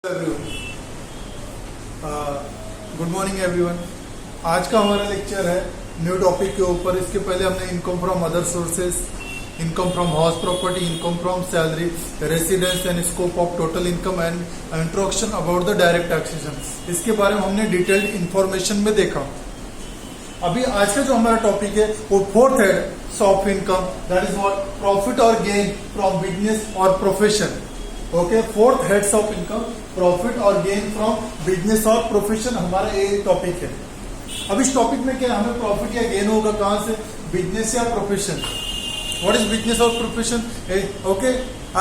Good morning everyone. आज का हमारा लेक्चर है न्यू टॉपिक के ऊपर। इसके पहले हमने income from other sources, income from house property, income from salary, residence and scope of total income and introduction about the direct taxation, इसके बारे में हमने डिटेल्ड इंफॉर्मेशन में देखा। अभी आज का जो हमारा टॉपिक है वो fourth head of income, that is what profit और गेन फ्रॉम बिजनेस और profession. Okay, fourth heads of income, profit और गेन फ्रॉम बिजनेस और प्रोफेशन हमारा ये टॉपिक है। अब इस टॉपिक में क्या हमें प्रॉफिट या गेन होगा कहां से? बिजनेस या प्रोफेशन। व्हाट इज बिजनेस और profession? Okay,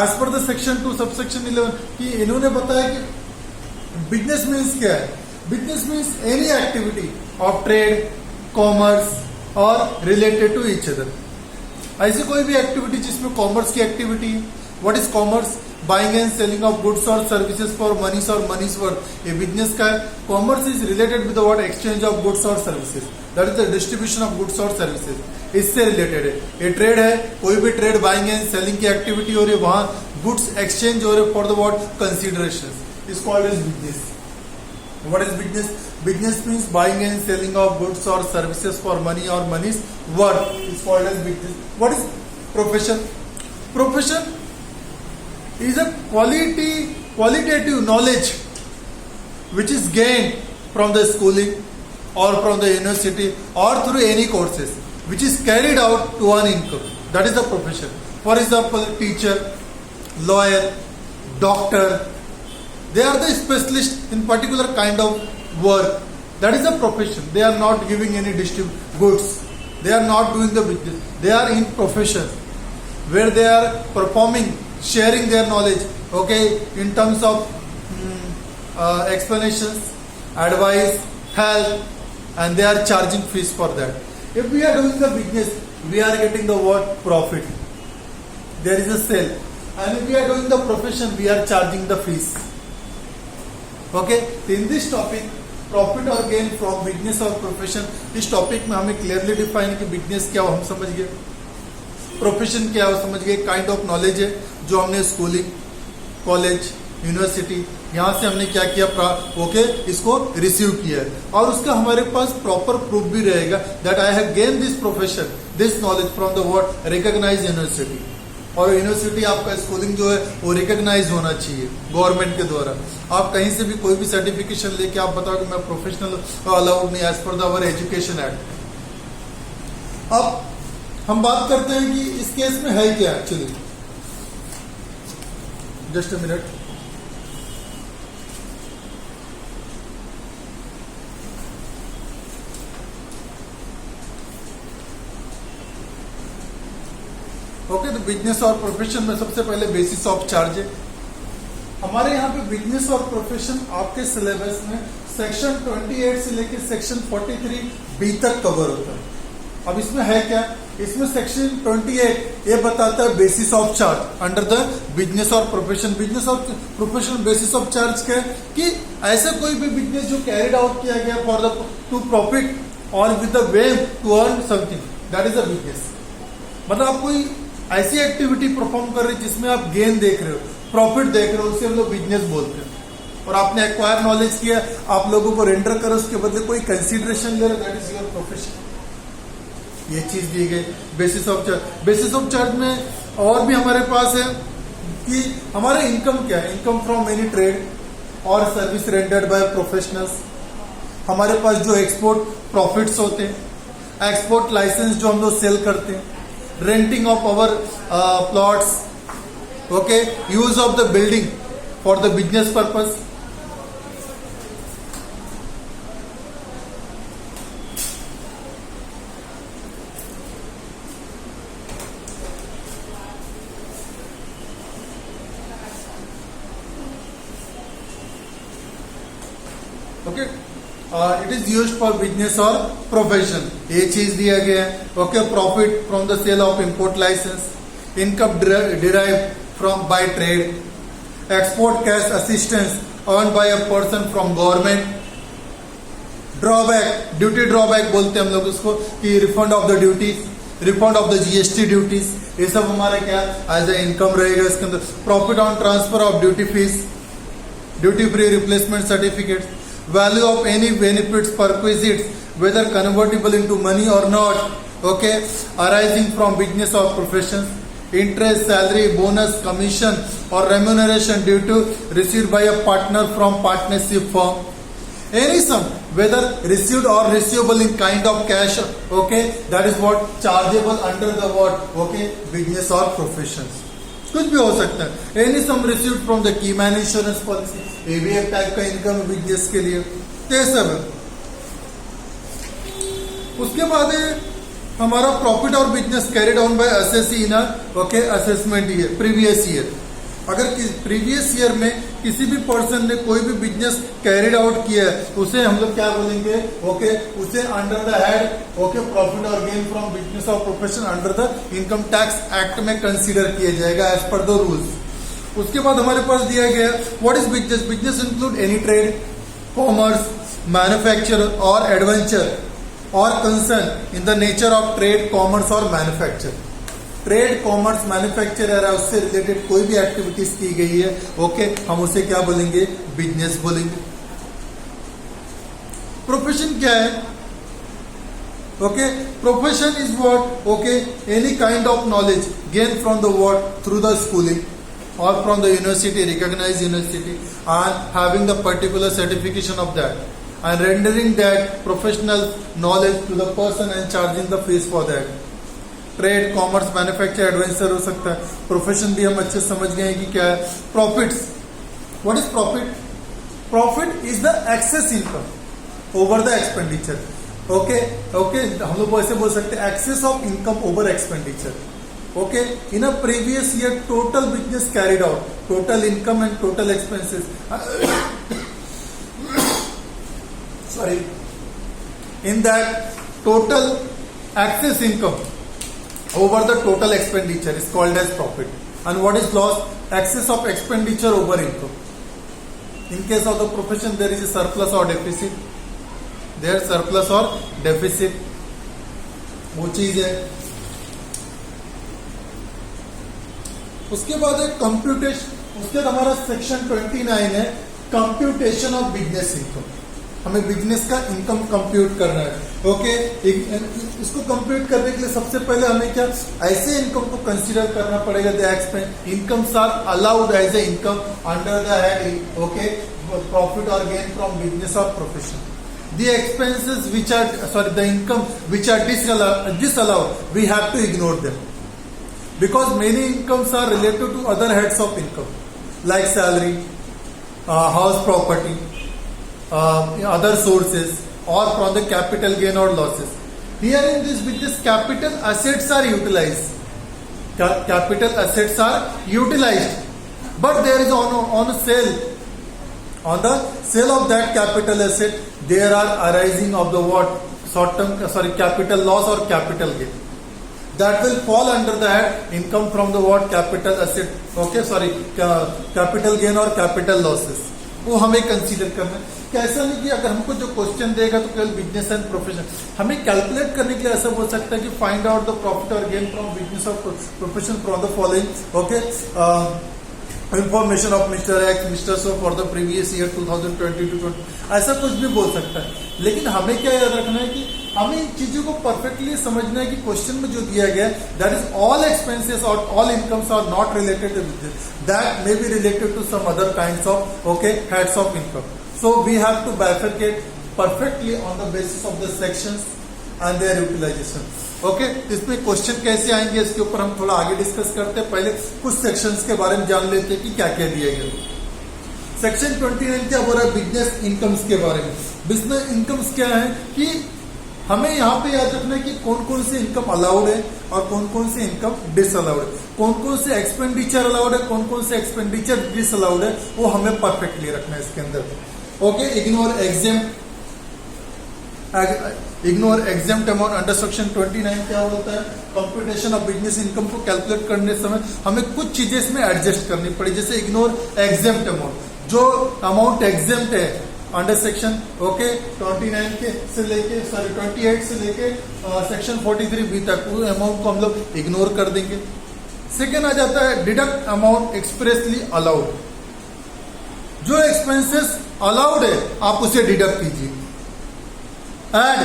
as per the section 2 subsection 11 कि इन्होंने बताया कि बिजनेस मीन्स क्या है। Business means any activity of trade, commerce और रिलेटेड टू ईच अदर। ऐसी कोई भी एक्टिविटी जिसमें कॉमर्स की एक्टिविटी है। What is commerce? Buying and selling of goods और सर्विसेज फॉर मनीज और मनीज वर्थ, ये बिजनेस का है। Commerce is related with what exchange of goods और services, that is the distribution of goods और services, इससे related है। ये ट्रेड है, कोई भी ट्रेड बाइंग एंड सेलिंग की एक्टिविटी हो रही है, वहां गुड्स एक्सचेंज हो रहे for the what consideration, is called as business. What is business? Business means buying and selling of goods or services for money or money's worth is called as business. What is profession? Profession is a qualitative knowledge which is gained from the schooling or from the university or through any courses which is carried out to earn income. That is the profession. For example, teacher, lawyer, doctor, they are the specialists in particular kind of work. That is a profession. They are not giving any goods. They are not doing the business. They are in profession where they are performing, sharing their knowledge, okay, in terms of explanations, advice, help, and they are charging fees for that. If we are doing the business, we are getting the what? Profit. There is a sale. And if we are doing the profession, we are charging the fees. Okay, तो in this topic profit और gain from business और profession, इस topic में हमें clearly define कि business क्या हो हम समझ गए, प्रोफेशन क्या हो समझ गए, काइंड ऑफ नॉलेज है जो हमने स्कूलिंग, कॉलेज, यूनिवर्सिटी, यहां से हमने क्या किया, ओके, इसको रिसीव किया है और उसका हमारे पास प्रॉपर प्रूफ भी रहेगा that I have gain this profession, this knowledge from the word recognized university. और यूनिवर्सिटी आपका स्कूलिंग जो है वो रिकॉग्नाइज होना चाहिए गवर्नमेंट के द्वारा। आप कहीं से भी कोई भी सर्टिफिकेशन लेके आप बताओ कि मैं प्रोफेशनल अलाउड नहीं as per the our education act. अब हम बात करते हैं कि इस केस में है क्या actually. Just a minute. Okay, तो बिजनेस और प्रोफेशन में सबसे पहले बेसिस ऑफ चार्ज है। हमारे यहाँ पे बिजनेस और प्रोफेशन आपके सिलेबस में सेक्शन 28 से लेकर सेक्शन 43 बी तक कवर होता है। अब इसमें है क्या? इसमें सेक्शन 28 ये बताता है basis of charge under the business और प्रोफेशन। बिजनेस और प्रोफेशन बेसिस ऑफ चार्ज क्या है कि ऐसा कोई भी बिजनेस जो कैरिड आउट किया गया फॉर द टू प्रॉफिट और with the way to earn something, that is a business. मतलब आप कोई ऐसी एक्टिविटी परफॉर्म कर रहे हैं जिसमें आप गेन देख रहे हो, प्रॉफिट देख रहे हो, उसे हम लोग बिजनेस बोलते हैं। और आपने एक्वायर नॉलेज किया, आप लोगों को रेंडर करो, उसके बदले कोई कंसीडरेशन ले रहे, दैट इज योर प्रोफेशन। ये चीज दी गई basis of charge. Basis of charge में और भी हमारे पास है कि हमारा इनकम क्या है, इनकम फ्रॉम एनी ट्रेड और सर्विस रेंडर्ड बाय प्रोफेशनल्स। हमारे पास जो एक्सपोर्ट प्रॉफिट्स होते हैं, एक्सपोर्ट लाइसेंस जो हम लोग सेल करते हैं, renting of our plots, okay, use of the building for the business purpose, okay, it is used for business or profession। ये चीज दिया गया है। Okay, profit from the sale of import license, income derive from by trade, export cash assistance earn by a person from government, drawback, duty drawback बोलते हैं हम लोग उसको कि refund of the duties, refund of the GST duties, ये सब हमारा क्या एज ए इनकम रहेगा इसके अंदर। Profit on transfer of duty fees, duty free replacement certificate, value of any benefits perquisites whether convertible into money और not, okay, arising from business और profession, interest, salary, bonus, commission or remuneration due to received by a partner from partnership firm, any sum whether received or receivable in kind of cash, okay, that is what chargeable under the what, okay, business or professions. कुछ भी हो सकता है, any sum received from the key man insurance policy, ये भी एक type का income business के लिए, ये सब है। उसके बाद हमारा प्रॉफिट और business carried on by assessee in okay assessment year, previous year. अगर प्रीवियस ईयर में किसी भी पर्सन ने कोई भी बिजनेस कैरिड आउट किया है, उसे हम लोग क्या बोलेंगे, ओके, उसे under the head okay profit और गेन फ्रॉम बिजनेस और profession under the income tax act में कंसीडर किया जाएगा एज पर द रूल्स। उसके बाद हमारे पास दिया गया what is business. Business include any trade, commerce, manufacture और एडवेंचर और concern in the nature of trade, commerce और मैन्युफैक्चर। ट्रेड, कॉमर्स, मैन्युफैक्चर है उससे रिलेटेड कोई भी एक्टिविटीज की गई है, ओके, हम उसे क्या बोलेंगे, बिजनेस बोलेंगे। प्रोफेशन क्या है, okay, profession is what, okay, any kind of knowledge gain from the what through the schooling or from the university, recognized university, and having the particular certification of that, and rendering that professional knowledge to the person and charging the fees for that. Trade, commerce, manufacture, adventure हो सकता है। Profession भी हम अच्छे समझ गए हैं कि क्या है। Profits, what is profit? Profit is the excess income over the expenditure, okay, okay, हम लोग ऐसे बोल सकते हैं excess of income over expenditure, okay, in a previous year total business carried out, total income and total expenses sorry, in that total excess income over the total expenditure is called as profit. And what is loss? Excess of expenditure over income. In case of the profession there is a surplus or deficit, there surplus or deficit, वो चीज है। उसके बाद एक computation, उसके बाद हमारा section 29 है कंप्यूटेशन ऑफ बिजनेस इनकम। हमें बिजनेस का इनकम कंप्यूट करना है, ओके। इसको कंप्यूट करने के लिए सबसे पहले हमें क्या, ऐसे इनकम को कंसीडर करना पड़ेगा the expense incomes are allowed as a income under the head, okay, profit और गेन फ्रॉम बिजनेस और profession. The expenses which are sorry the income which are disallowed, we have to ignore them. Because many incomes are related to other heads of income, like salary, house property, other sources, or from the capital gain or losses. Here in this business, capital assets are utilized. Capital assets are utilized, but there is on a sale, on the sale of that capital asset, there are arising of the what short-term capital loss or capital gain. That will fall under the head income from the what capital asset, okay, capital gain और capital losses, वो हमें consider करना है। कैसा नहीं कि अगर हमको जो क्वेश्चन देगा तो केवल बिजनेस एंड प्रोफेशन, हमें कैलकुलेट करने के लिए ऐसा बोल सकता है कि फाइंड आउट द प्रॉफिट और गेन फ्रॉम बिजनेस और profession from the following, okay, information of mister x, mister so for the previous year 2020 ऐसा कुछ भी बोल सकता है। लेकिन हमें क्या याद रखना है कि हमें इन चीजों को परफेक्टली समझना है कि क्वेश्चन में जो दिया गया है दैट इज ऑल एक्सपेंसेस और all incomes are not related to business, that may be related to some other kinds of okay heads of income. So we have to bifurcate perfectly on the basis of the sections and their utilisation, okay. इसमें question कैसे आएंगे इसके ऊपर हम थोड़ा आगे discuss करते हैं। पहले कुछ सेक्शंस के बारे में जान लेते हैं कि क्या क्या दिया गया। सेक्शन 29 क्या बोल रहा है, बिजनेस इनकम्स के बारे में। बिजनेस इनकम्स क्या है कि हमें यहाँ पे याद रखना है कि कौन कौन से इनकम अलाउड है और कौन कौन से इनकम डिसअलाउड है, कौन कौन से एक्सपेंडिचर अलाउड है, कौन कौन से एक्सपेंडिचर डिसअलाउड है, वो हमें परफेक्टली रखना है इसके अंदर, okay. Ignore exempt amount under section 29 क्या होता है, कंप्यूटेशन ऑफ बिजनेस इनकम को कैलकुलेट करने समय हमें कुछ चीजें इसमें एडजस्ट करनी पड़ी। जैसे इग्नोर एग्जेम्प्ट अमाउंट, जो अमाउंट एग्जेम्प्ट है अंडर सेक्शन ओके 29 के से लेके 28 से लेके सेक्शन 43B तक, वो अमाउंट को हम लोग इग्नोर कर देंगे। सेकेंड आ जाता है डिडक्ट अमाउंट एक्सप्रेसली अलाउड, जो एक्सपेंसेस अलाउड है आप उसे डिडक्ट कीजिए. Add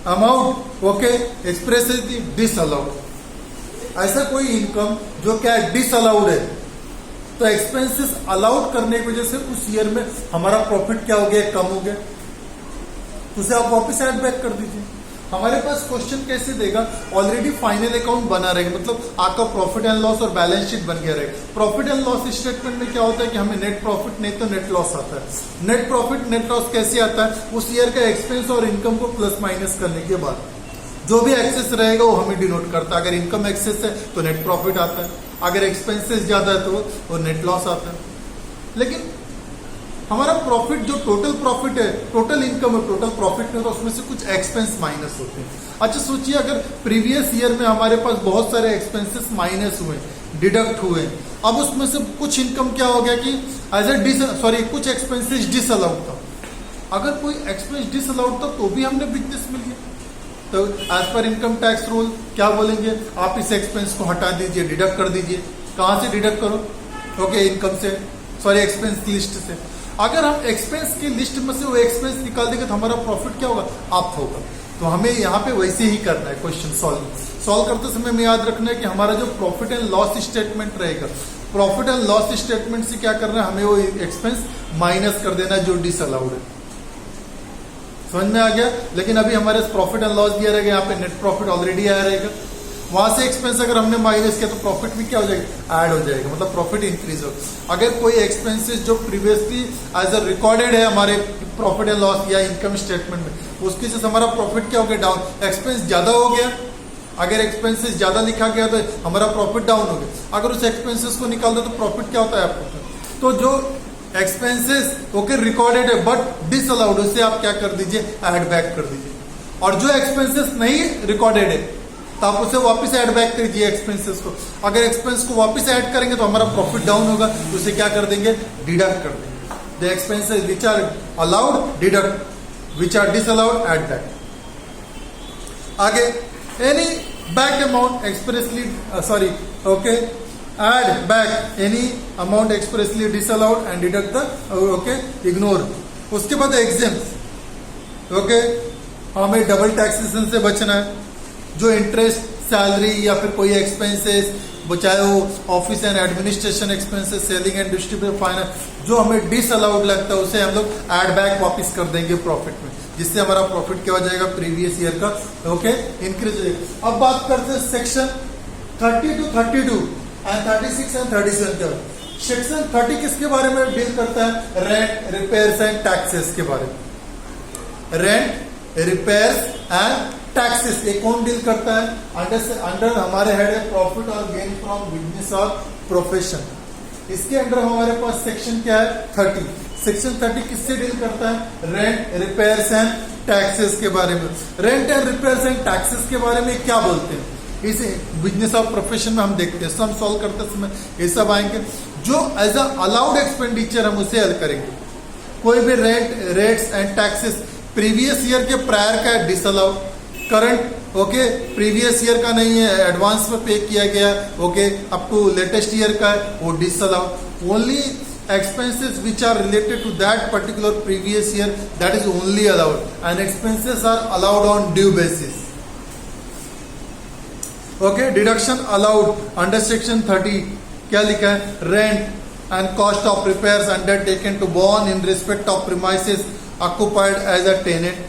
amount okay expressly disallowed. ऐसा कोई इनकम जो क्या डिसअलाउड है, तो एक्सपेंसेस अलाउड करने की वजह से उस ईयर में हमारा प्रॉफिट क्या हो गया, कम हो गया, तो उसे आप वापस ऐड बैक कर दीजिए. हमारे पास क्वेश्चन कैसे देगा, ऑलरेडी फाइनल अकाउंट बना रहेगा, मतलब आपका प्रॉफिट एंड लॉस और बैलेंस शीट बन गया रहेगा. प्रॉफिट एंड लॉस स्टेटमेंट में क्या होता है कि हमें नेट प्रॉफिट नहीं तो नेट लॉस आता है. नेट प्रॉफिट नेट लॉस कैसे आता है, उस ईयर का एक्सपेंस और इनकम को प्लस माइनस करने के बाद जो भी एक्सेस रहेगा वो हमें डिनोट करता है. अगर इनकम एक्सेस है तो नेट प्रॉफिट आता है, अगर एक्सपेंसेस ज्यादा है तो वो नेट लॉस आता है. लेकिन हमारा प्रॉफिट जो टोटल प्रॉफिट है, टोटल इनकम है, टोटल प्रॉफिट में, तो उसमें से कुछ एक्सपेंस माइनस होते हैं. अच्छा सोचिए, अगर प्रीवियस ईयर में हमारे पास बहुत सारे एक्सपेंसेस माइनस हुए, डिडक्ट हुए, अब उसमें से कुछ इनकम क्या हो गया कि कुछ एक्सपेंसेस डिसअलाउड था. अगर कोई एक्सपेंस डिसअलाउड था तो भी हमने बिजनेस में लिया, तो as per income tax rule क्या बोलेंगे, आप इस एक्सपेंस को हटा दीजिए, डिडक्ट कर दीजिए. कहां से डिडक्ट करो, ओके इनकम से, एक्सपेंस की लिस्ट से. अगर हम एक्सपेंस की लिस्ट में से वो एक्सपेंस निकाल देंगे तो हमारा प्रॉफिट क्या होगा, अप होगा. तो हमें यहाँ पे वैसे ही करना है. क्वेश्चन सॉल्व करते समय हमें याद रखना है कि हमारा जो प्रॉफिट एंड लॉस स्टेटमेंट रहेगा, प्रॉफिट एंड लॉस स्टेटमेंट से क्या करना है, हमें वो एक्सपेंस माइनस कर देना है जो डिसअलाउड है. समझ में आ गया. लेकिन अभी हमारे प्रॉफिट एंड लॉस दिया रहेगा, यहाँ पे नेट प्रॉफिट ऑलरेडी आया रहेगा, वहां से एक्सपेंस अगर हमने माइनस किया तो प्रॉफिट भी क्या हो जाएगा, ऐड हो जाएगा, मतलब प्रॉफिट इंक्रीज हो. अगर कोई एक्सपेंसेस जो प्रीवियसली एज अ रिकॉर्डेड है हमारे प्रॉफिट एंड लॉस या इनकम स्टेटमेंट में, उसकी से हमारा प्रॉफिट क्या हो गया, डाउन. एक्सपेंस ज्यादा हो गया, अगर एक्सपेंसेस ज्यादा लिखा गया तो हमारा प्रॉफिट डाउन हो गया. अगर उस एक्सपेंसेस को निकाल दो तो प्रॉफिट क्या होता है आपको. तो जो एक्सपेंसेस ओके रिकॉर्डेड है बट डिसअलाउड, उसे आप क्या कर दीजिए, ऐड बैक कर दीजिए. और जो एक्सपेंसेस नहीं रिकॉर्डेड है तो आप उसे वापस ऐड बैक करिए एक्सपेंसेस को. अगर एक्सपेंस को वापस ऐड करेंगे तो हमारा प्रॉफिट डाउन होगा, तो उसे क्या कर देंगे, डिडक्ट कर देंगे. The expenses which are allowed deduct, which are disallowed add back. आगे any back amount expressly add back any amount expressly disallowed and deduct the ignore. उसके बाद exempt हमें डबल टैक्सेशन से बचना है. जो इंटरेस्ट, सैलरी या फिर कोई एक्सपेंसेस, चाहे वो office and administration expenses, selling and distribution finance, जो हमें डिसअलाउड लगता है उसे हम लोग ऐड बैक वापस कर देंगे प्रॉफिट में, जिससे हमारा प्रॉफिट क्या हो जाएगा, प्रीवियस ईयर का इंक्रीज हो जाएगा. अब बात करते हैं सेक्शन 30 to 32 एंड 36 एंड 37 का. सेक्शन 30 किसके बारे में डील करता है, रेंट, रिपेयर्स एंड टैक्सेस के बारे में. रेंट, रिपेयर्स एंड टैक्सेस ये कौन डील करता है, अंडर हमारे हेड है प्रॉफिट और गेन फ्रॉम बिजनेस और प्रोफेशन. इसके अंडर हमारे पास सेक्शन क्या है, 30. सेक्शन 30 किससे डील करता है, रेंट, रिपेयर्स एंड टैक्सेस के बारे में. Rent and repairs and taxes के बारे में क्या बोलते हैं, इसे बिजनेस और प्रोफेशन में हम देखते हैं. सम सॉल्व करते समय ये सब आएंगे. जो एज अ अलाउड एक्सपेंडिचर हम उसे हल करेंगे. कोई भी rent, rates and taxes previous year के प्रायर का है डिसअलाउड, करंट प्रीवियस ईयर का नहीं है, एडवांस में पे किया गया अप टू लेटेस्ट ईयर का है, वो disallowed. Only expenses which are related to that particular previous year, that is only allowed, and expenses are allowed on due basis. Deduction allowed under section 30 क्या लिखा है, rent and cost of repairs undertaken to borne in respect of premises occupied as a tenant.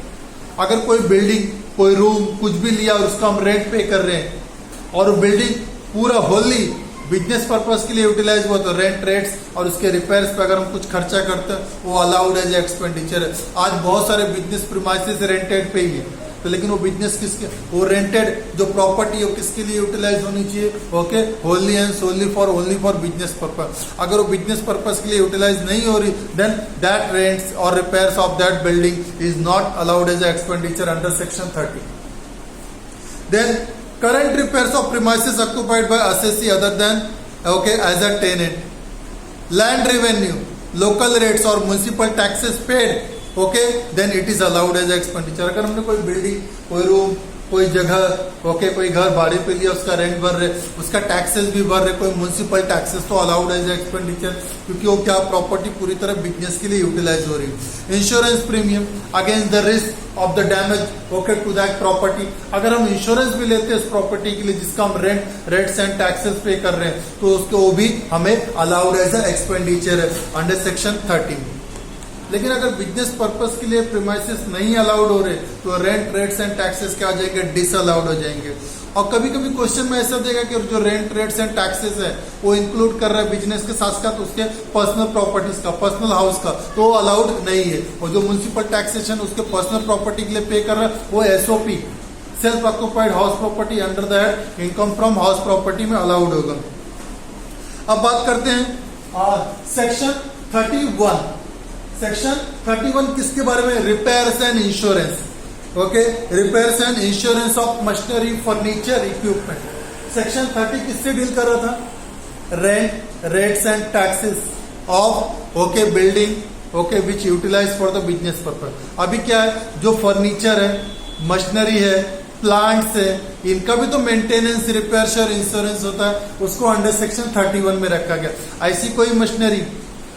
अगर कोई building, कोई room, कुछ भी लिया और उसका हम रेंट पे कर रहे हैं और बिल्डिंग पूरा होली बिजनेस पर्पस के लिए यूटिलाइज हुआ तो रेंट, रेट्स और उसके रिपेयर्स पे अगर हम कुछ खर्चा करते हैं वो अलाउड एज एक्सपेंडिचर है. आज बहुत सारे बिजनेस प्रीमाइसेस रेंटेड पे ही है, तो लेकिन वो बिजनेस किसके, वो रेंटेड जो प्रॉपर्टी है वो किसके लिए यूटिलाइज होनी चाहिए, wholly and solely for only for business purpose. अगर वो बिजनेस पर्पस के लिए यूटिलाइज नहीं हो रही देन दैट रेंट्स और repairs of that building is not allowed as expenditure under section 30. Then current repairs of premises occupied by assessee other than as a tenant, land revenue, local rates or municipal taxes paid, then it is allowed as expenditure. अगर हमने कोई building, कोई room, कोई जगह okay कोई घर भाड़े पे लिया उसका रेंट भर रहे, उसका टैक्सेस भी भर रहे, कोई म्युनिसिपल टैक्सेस तो अलाउड एज एक्सपेंडिचर, क्योंकि वो क्या प्रॉपर्टी पूरी तरह बिजनेस के लिए यूटिलाइज हो रही है। Insurance premium against the risk of the damage okay to that property, अगर हम इंश्योरेंस भी लेते हैं उस प्रॉपर्टी के लिए जिसका हम रेंट्स एंड टैक्सेस पे कर रहे हैं, तो उसको वो भी हमें अलाउड एज एक्सपेंडिचर है अंडर सेक्शन 13। लेकिन अगर बिजनेस पर्पस के लिए प्रीमाइसेस नहीं अलाउड हो रहे तो रेट्स एंड टैक्सेस क्या हो जाएंगे, डिसअलाउड हो जाएंगे। और कभी कभी क्वेश्चन में ऐसा देगा कि जो रेट्स एंड टैक्सेस है वो इंक्लूड कर रहा है बिजनेस के साथ साथ उसके पर्सनल प्रॉपर्टीज का, पर्सनल हाउस का, तो वो अलाउड नहीं है। और जो म्युनिसिपल टैक्सेशन उसके पर्सनल प्रॉपर्टी के लिए पे कर रहा है वो SOP self occupied house property under the income from house property में अलाउड होगा। अब बात करते हैं सेक्शन 31। सेक्शन 31 किसके बारे में, repairs and insurance. Okay, repairs and insurance of machinery furniture equipment. Section 30 किससे डील कर रहा था, rates and taxes of okay building okay which utilise for the business purpose. अभी क्या है, जो फर्नीचर है, मशीनरी है, प्लांट्स है, इनका भी तो मेंटेनेंस, रिपेयर और इंश्योरेंस होता है, उसको अंडर सेक्शन 31 में रखा गया। ऐसी कोई मशीनरी,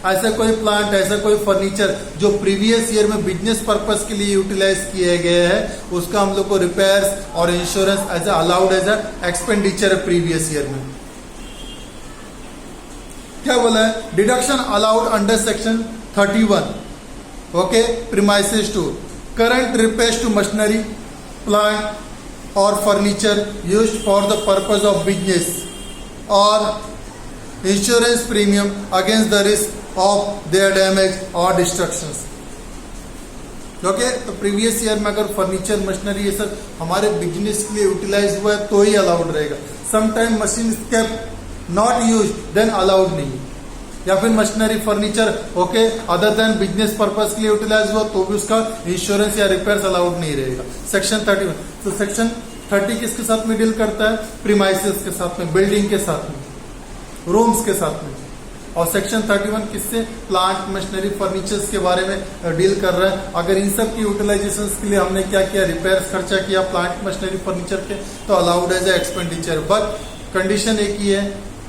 ऐसा कोई प्लांट, ऐसा कोई फर्नीचर जो प्रीवियस ईयर में बिजनेस पर्पस के लिए यूटिलाइज किए गए हैं, उसका हम लोग को रिपेयर्स और insurance as allowed as expenditure है प्रीवियस ईयर में। क्या बोला है, deduction allowed under section 31 okay premises to current repairs to machinery, plant और furniture used for the purpose of business और insurance premium against the risk of their damage और destructions. Okay, तो previous year में अगर furniture, machinery ये सब हमारे business के लिए यूटिलाइज हुआ है तो ही अलाउड रहेगा। Sometime machine kept not use then allowed नहीं, या फिर machinery furniture okay other than business purpose के लिए यूटिलाइज हुआ तो भी उसका इंश्योरेंस या रिपेयर्स अलाउड नहीं रहेगा। सेक्शन 31, तो सेक्शन 30 किसके साथ में डील करता है, प्रीमाइसेस के साथ में, बिल्डिंग के साथ में, रूम्स के साथ में। और सेक्शन 31 किससे, प्लांट, मशीनरी, फर्नीचर्स के बारे में डील कर रहा है। अगर इन सब की यूटिलाइजेशन के लिए हमने क्या किया, रिपेयर्स खर्चा किया प्लांट, मशीनरी, फर्नीचर के, तो allowed as expenditure. But condition एक ही है,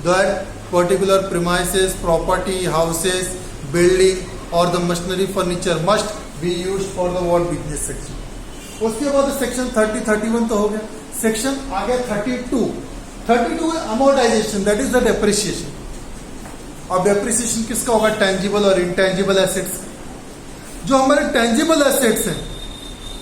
that particular premises, property, houses, building और the machinery furniture must be used for the word business section. उसके बाद सेक्शन 30, 31 तो हो गया। सेक्शन आ गया 32 है amortisation, that is the depreciation. अब डेप्रिसिएशन किसका होगा, टेंजिबल और इंटेंजिबल एसेट्स। जो हमारे टेंजिबल एसेट्स हैं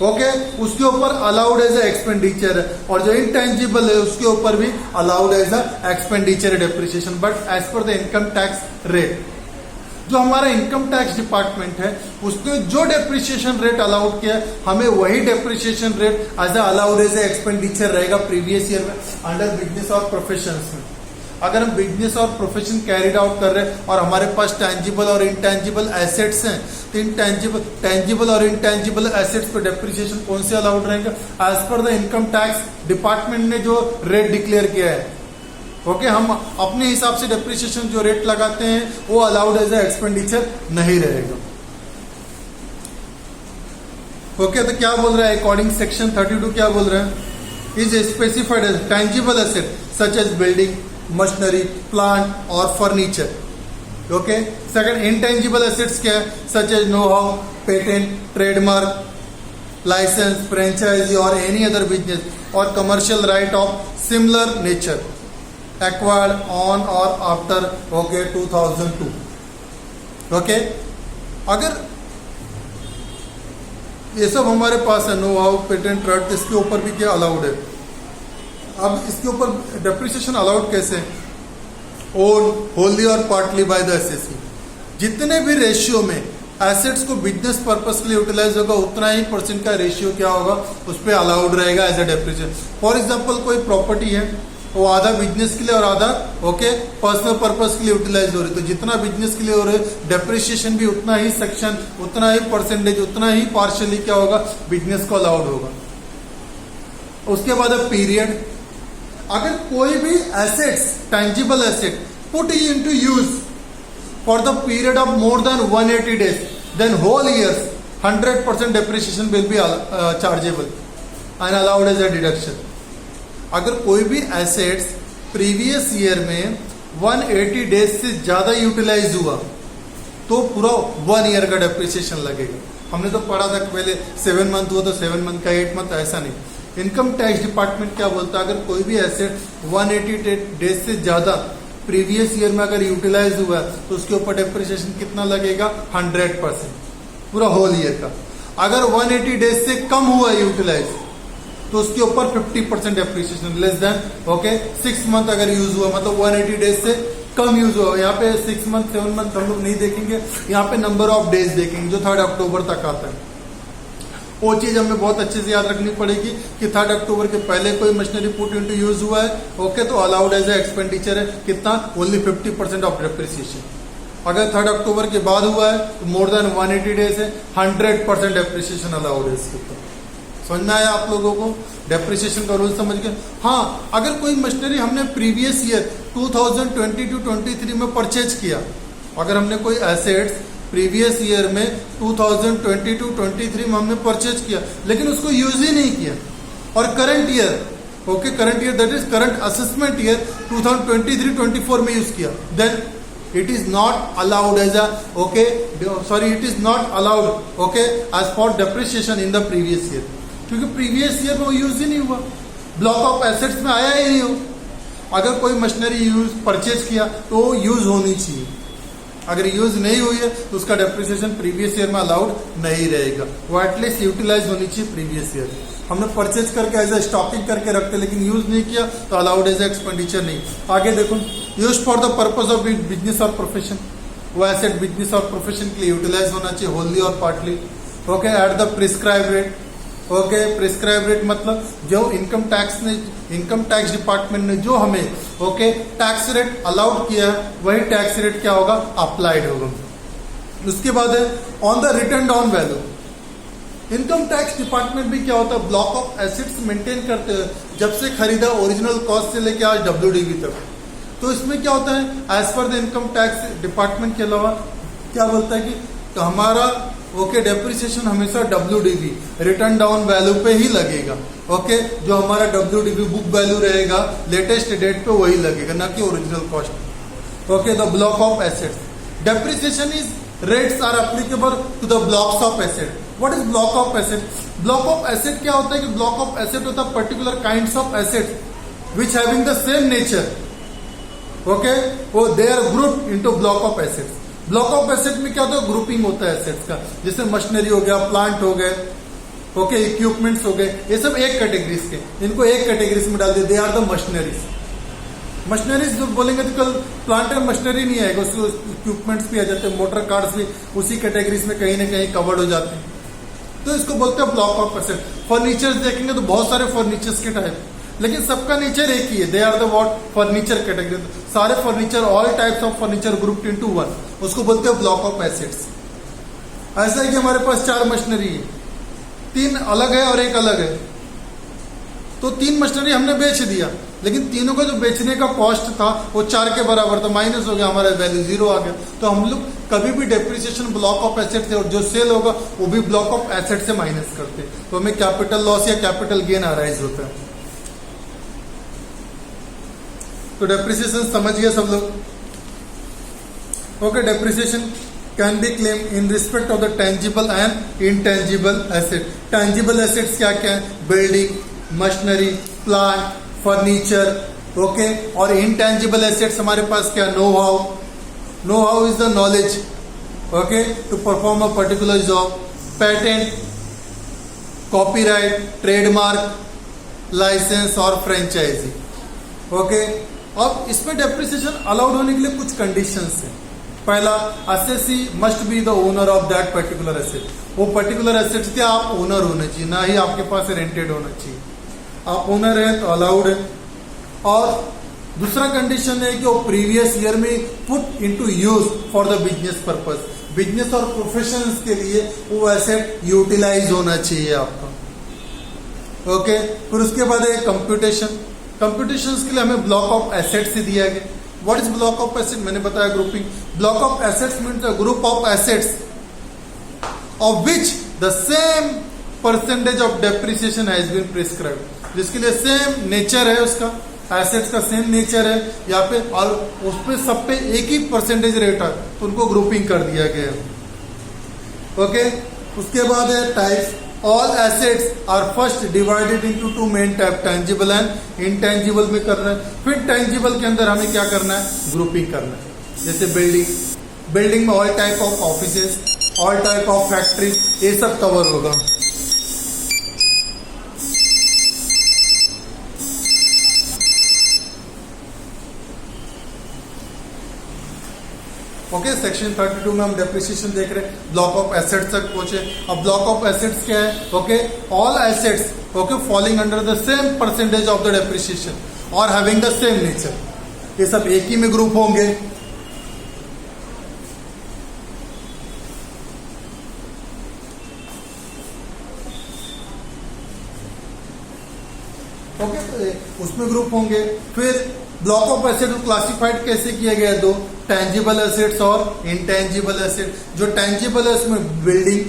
ओके उसके ऊपर अलाउड एज एक्सपेंडिचर है, और जो इंटेंजिबल है उसके ऊपर भी allowed as expenditure depreciation, but as per the income tax rate. जो हमारा इनकम टैक्स डिपार्टमेंट है उसने जो डेप्रिसिएशन रेट अलाउड किया हमें वही depreciation rate as allowed as expenditure रहेगा प्रीवियस ईयर में अंडर बिजनेस और प्रोफेशन में। अगर हम बिजनेस और प्रोफेशन कैरिड आउट कर रहे हैं और हमारे पास टेंजिबल और इंटेंजिबल एसेट्स हैं, तो टेंजिबल और इंटेंजिबल एसेट्स पे डेप्रिसिएशन कौन से अलाउड रहेंगे, as per the income tax department ने जो रेट डिक्लेयर किया है। ओके, हम अपने हिसाब से डेप्रिसिएशन जो रेट लगाते हैं वो अलाउड एज एक्सपेंडिचर नहीं रहेगा। ओके, तो क्या बोल रहा है अकॉर्डिंग सेक्शन 32, क्या बोल रहा है, is specified as tangible asset such as building, machinery, plant और furniture. Okay, second intangible assets क्या है, such as know how, patent, trademark, licence, franchisee और एनी अदर बिजनेस और commercial right of similar nature acquired on और after okay 2002। Okay, अगर ये सब हमारे पास है, नो हाउ, पेटेंट, राइट, इसके ऊपर भी क्या अलाउड है। अब इसके ऊपर डेप्रिसिएशन अलाउड कैसे, ओन होली और पार्टली बाय द एसएससी। जितने भी रेशियो में एसेट्स को बिजनेस पर्पस के लिए यूटिलाइज होगा उतना ही परसेंट का रेशियो क्या होगा उस पर अलाउड रहेगा as a depreciation. For example कोई प्रॉपर्टी है वो आधा बिजनेस के लिए और आधा ओके पर्सनल पर्पस के लिए यूटिलाइज हो रही है, तो जितना बिजनेस के लिए हो रहे डेप्रिसिएशन भी उतना ही सेक्शन, उतना ही परसेंटेज, उतना ही पार्शियली क्या होगा बिजनेस को अलाउड होगा। उसके बाद पीरियड, अगर कोई भी assets, tangible asset put into use for the period of more than 180 days, then whole year 100% depreciation will be chargeable. And allowed as a deduction. अगर कोई भी एसेट्स प्रीवियस ईयर में 180 डेज से ज्यादा यूटिलाइज हुआ तो पूरा 1 ईयर का डेप्रिसिएशन लगेगा। हमने तो पढ़ा था पहले 7 मंथ हुआ तो 7 मंथ का 8 मंथ, ऐसा नहीं। इनकम टैक्स डिपार्टमेंट क्या बोलता है, अगर कोई भी एसेट 180 डेज से ज्यादा प्रीवियस ईयर में अगर यूटिलाइज हुआ है तो उसके ऊपर डेप्रिसिएशन कितना लगेगा, 100%, पूरा होल ईयर का। अगर 180 डेज से कम हुआ है यूटिलाइज तो उसके ऊपर 50% डेप्रिसिएशन, लेस देन 6 मंथ अगर यूज हुआ, मतलब 180 डेज से कम यूज हुआ। यहाँ पे 6 मंथ 7 मंथ हम लोग नहीं देखेंगे, यहाँ पे नंबर ऑफ डेज देखेंगे जो 3 अक्टूबर तक आता है। वो चीज हमें बहुत अच्छे से याद रखनी पड़ेगी कि 3 अक्टूबर के पहले कोई मशीनरी पुट इनटू यूज हुआ है, तो अलाउड एज ए एक्सपेंडिचर है कितना, ओनली 50% ऑफ डेप्रिसिएशन। अगर 3 अक्टूबर के बाद हुआ है तो मोर देन 180 डेज है, 100% डेप्रिसिएशन अलाउड है इसके ऊपर। समझ में आया आप लोगों को, डेप्रिसिएशन का रूल समझ गए। हाँ, अगर कोई मशीनरी हमने प्रीवियस ईयर 2022-23 में परचेज किया, अगर हमने कोई एसेट्स प्रीवियस ईयर में 2022-23 में हमने परचेज किया लेकिन उसको यूज ही नहीं किया, और current year current year that is current assessment year 2023-24 में यूज किया, then it is not allowed as a it is not allowed as for depreciation in the previous year, क्योंकि प्रीवियस ईयर में वो use ही नहीं हुआ, block of assets में आया ही नहीं हो। अगर कोई मशीनरी यूज परचेज किया तो यूज होनी चाहिए, अगर यूज नहीं हुई है तो उसका डेप्रिसिएशन प्रीवियस ईयर में अलाउड नहीं रहेगा, वो एटलीस्ट यूटिलाइज होनी चाहिए प्रीवियस ईयर। हमने परचेज करके एज ए स्टॉकिंग करके रखते लेकिन यूज नहीं किया तो अलाउड एज ए एक्सपेंडिचर नहीं। आगे देखो, use for the purpose of business और प्रोफेशन, वो एसेट बिजनेस और प्रोफेशन के लिए यूटिलाइज होना चाहिए होली और partly, at the prescribe rate. Prescribe rate मतलब जो इनकम टैक्स डिपार्टमेंट ने जो हमें टैक्स रेट अलाउड किया है वही टैक्स रेट क्या होगा, अप्लाइड होगा। उसके बाद है on the return down value. Income tax department भी क्या होता है, ब्लॉक ऑफ एसेट्स मेंटेन करते हैं, जब से खरीदा ओरिजिनल कॉस्ट से लेके आज WDV तक। तो इसमें क्या होता है, as per the income tax department के अलावा क्या बोलता है कि तो हमारा डेप्रिसिएशन हमेशा WDV रिटर्न डाउन वैल्यू पे ही लगेगा। जो हमारा WDV बुक वैल्यू रहेगा लेटेस्ट डेट पे वही लगेगा, ना कि original cost. The block of assets depreciation is rates are applicable to the blocks of asset. What is block of asset? Block of asset क्या होता है कि ब्लॉक ऑफ एसेट होता है particular kinds of asset which having the same nature, वो they are group into block of assets. Block of asset में क्या होता है, ग्रुपिंग होता है एसेट्स का, जैसे मशीनरी हो गया, प्लांट हो गए, इक्विपमेंट्स हो गए, ये सब एक कैटेगरीज के, इनको एक कैटेगरीज में डाल दिया, they are the machineries. Machineries जो बोलेंगे तो कल प्लांट एंड मशीनरी नहीं आएगा, उसको इक्विपमेंट्स भी आ जाते हैं, मोटर कार्स भी उसी कैटेगरीज में कहीं ना कहीं कवर्ड हो जाते हैं, तो इसको बोलते हैं ब्लॉक ऑफ एसेट। फर्नीचर्स देखेंगे तो बहुत सारे फर्नीचर्स के टाइप, लेकिन सबका नेचर एक ही है, they are the what, furniture category. सारे furniture, all types of furniture grouped into one, उसको बोलते हैं ब्लॉक ऑफ एसेट्स। ऐसा है कि हमारे पास 4 मशीनरी है, 3 अलग है और 1 अलग है, तो 3 मशीनरी हमने बेच दिया, लेकिन तीनों का जो बेचने का कॉस्ट था वो 4 के बराबर था, माइनस हो गया, हमारा वैल्यू 0 आ गया। तो हम लोग कभी भी डेप्रिसिएशन ब्लॉक ऑफ एसेट से, और जो सेल होगा वो भी ब्लॉक ऑफ एसेट से माइनस करते हैं, तो हमें कैपिटल लॉस या कैपिटल गेन अराइज होता है। तो डेप्रिसिएशन समझ गए सब लोग? Depreciation can be claim in respect of the tangible and intangible asset. Tangible assets क्या क्या है, बिल्डिंग, मशीनरी, प्लांट, फर्नीचर, और इनटेंजिबल एसेट्स हमारे पास क्या, know how. Know how is the knowledge to perform a particular job, patent, copyright, trademark, licence और franchise. अब इसमें डेप्रिसिएशन अलाउड होने के लिए कुछ कंडीशंस है। पहला, assessee must be the owner of that particular asset. वो पर्टिकुलर एसेट के आप ओनर होने चाहिए, ना ही आपके पास रेंटेड होना चाहिए। आप ओनर है तो अलाउड है। और दूसरा कंडीशन है कि वो प्रीवियस ईयर में put into use for the business purpose, business और प्रोफेशंस के लिए वो एसेट यूटिलाइज होना चाहिए आपका। फिर उसके बाद है कंप्यूटेशन। कंप्यूटेशंस के लिए हमें ब्लॉक ऑफ एसेट्स ही दिया गया। What is block of asset? मैंने बताया grouping. Block of assets means a group of assets of which the same percentage of depreciation has been prescribed, जिसके लिए सेम नेचर है, उसका एसेट्स का सेम नेचर है यहाँ पे, और उस पे सब पे एक ही परसेंटेज रेट है, तो उनको ग्रुपिंग कर दिया गया है। ओके, उसके बाद है types. All assets are first divided into two main type, tangible and intangible में कर रहे हैं। फिर टेंजिबल के अंदर हमें क्या करना है, ग्रुपिंग करना है। जैसे बिल्डिंग में all type of offices, all type of factories, ये सब कवर होगा। ओके, सेक्शन 32 में हम डेप्रिसिएशन देख रहे हैं, ब्लॉक ऑफ एसेट्स तक पहुंचे। अब ब्लॉक ऑफ एसेट्स क्या है, okay, all assets okay falling under the same percentage of the depreciation और हैविंग द सेम नेचर, ये सब एक ही में ग्रुप होंगे। ओके, तो उसमें ग्रुप होंगे। फिर ब्लॉक ऑफ एसेट को क्लासिफाइड कैसे किया गया है, दो, टेंजिबल एसेट्स और इनटेंजिबल एसेट। जो टेंजिबल है उसमें बिल्डिंग,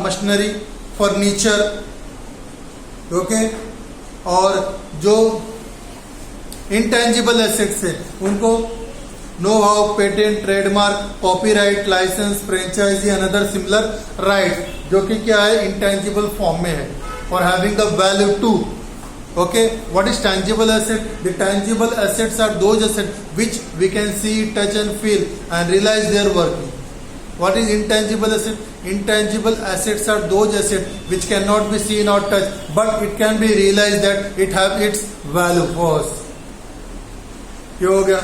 मशीनरी, फर्नीचर, ओके, और जो इनटेंजिबल एसेट्स है उनको know how, patent, trademark, copyright, licence, franchisee and other similar right, जो कि क्या है, इनटेंजिबल फॉर्म में है और having the value to. Okay, what is tangible asset? The tangible assets are those assets which we can see, touch and feel and realize their working. What is intangible asset? Intangible assets are those assets which cannot be seen or touched, but it can be realized that it have its value for us. ये हो गया।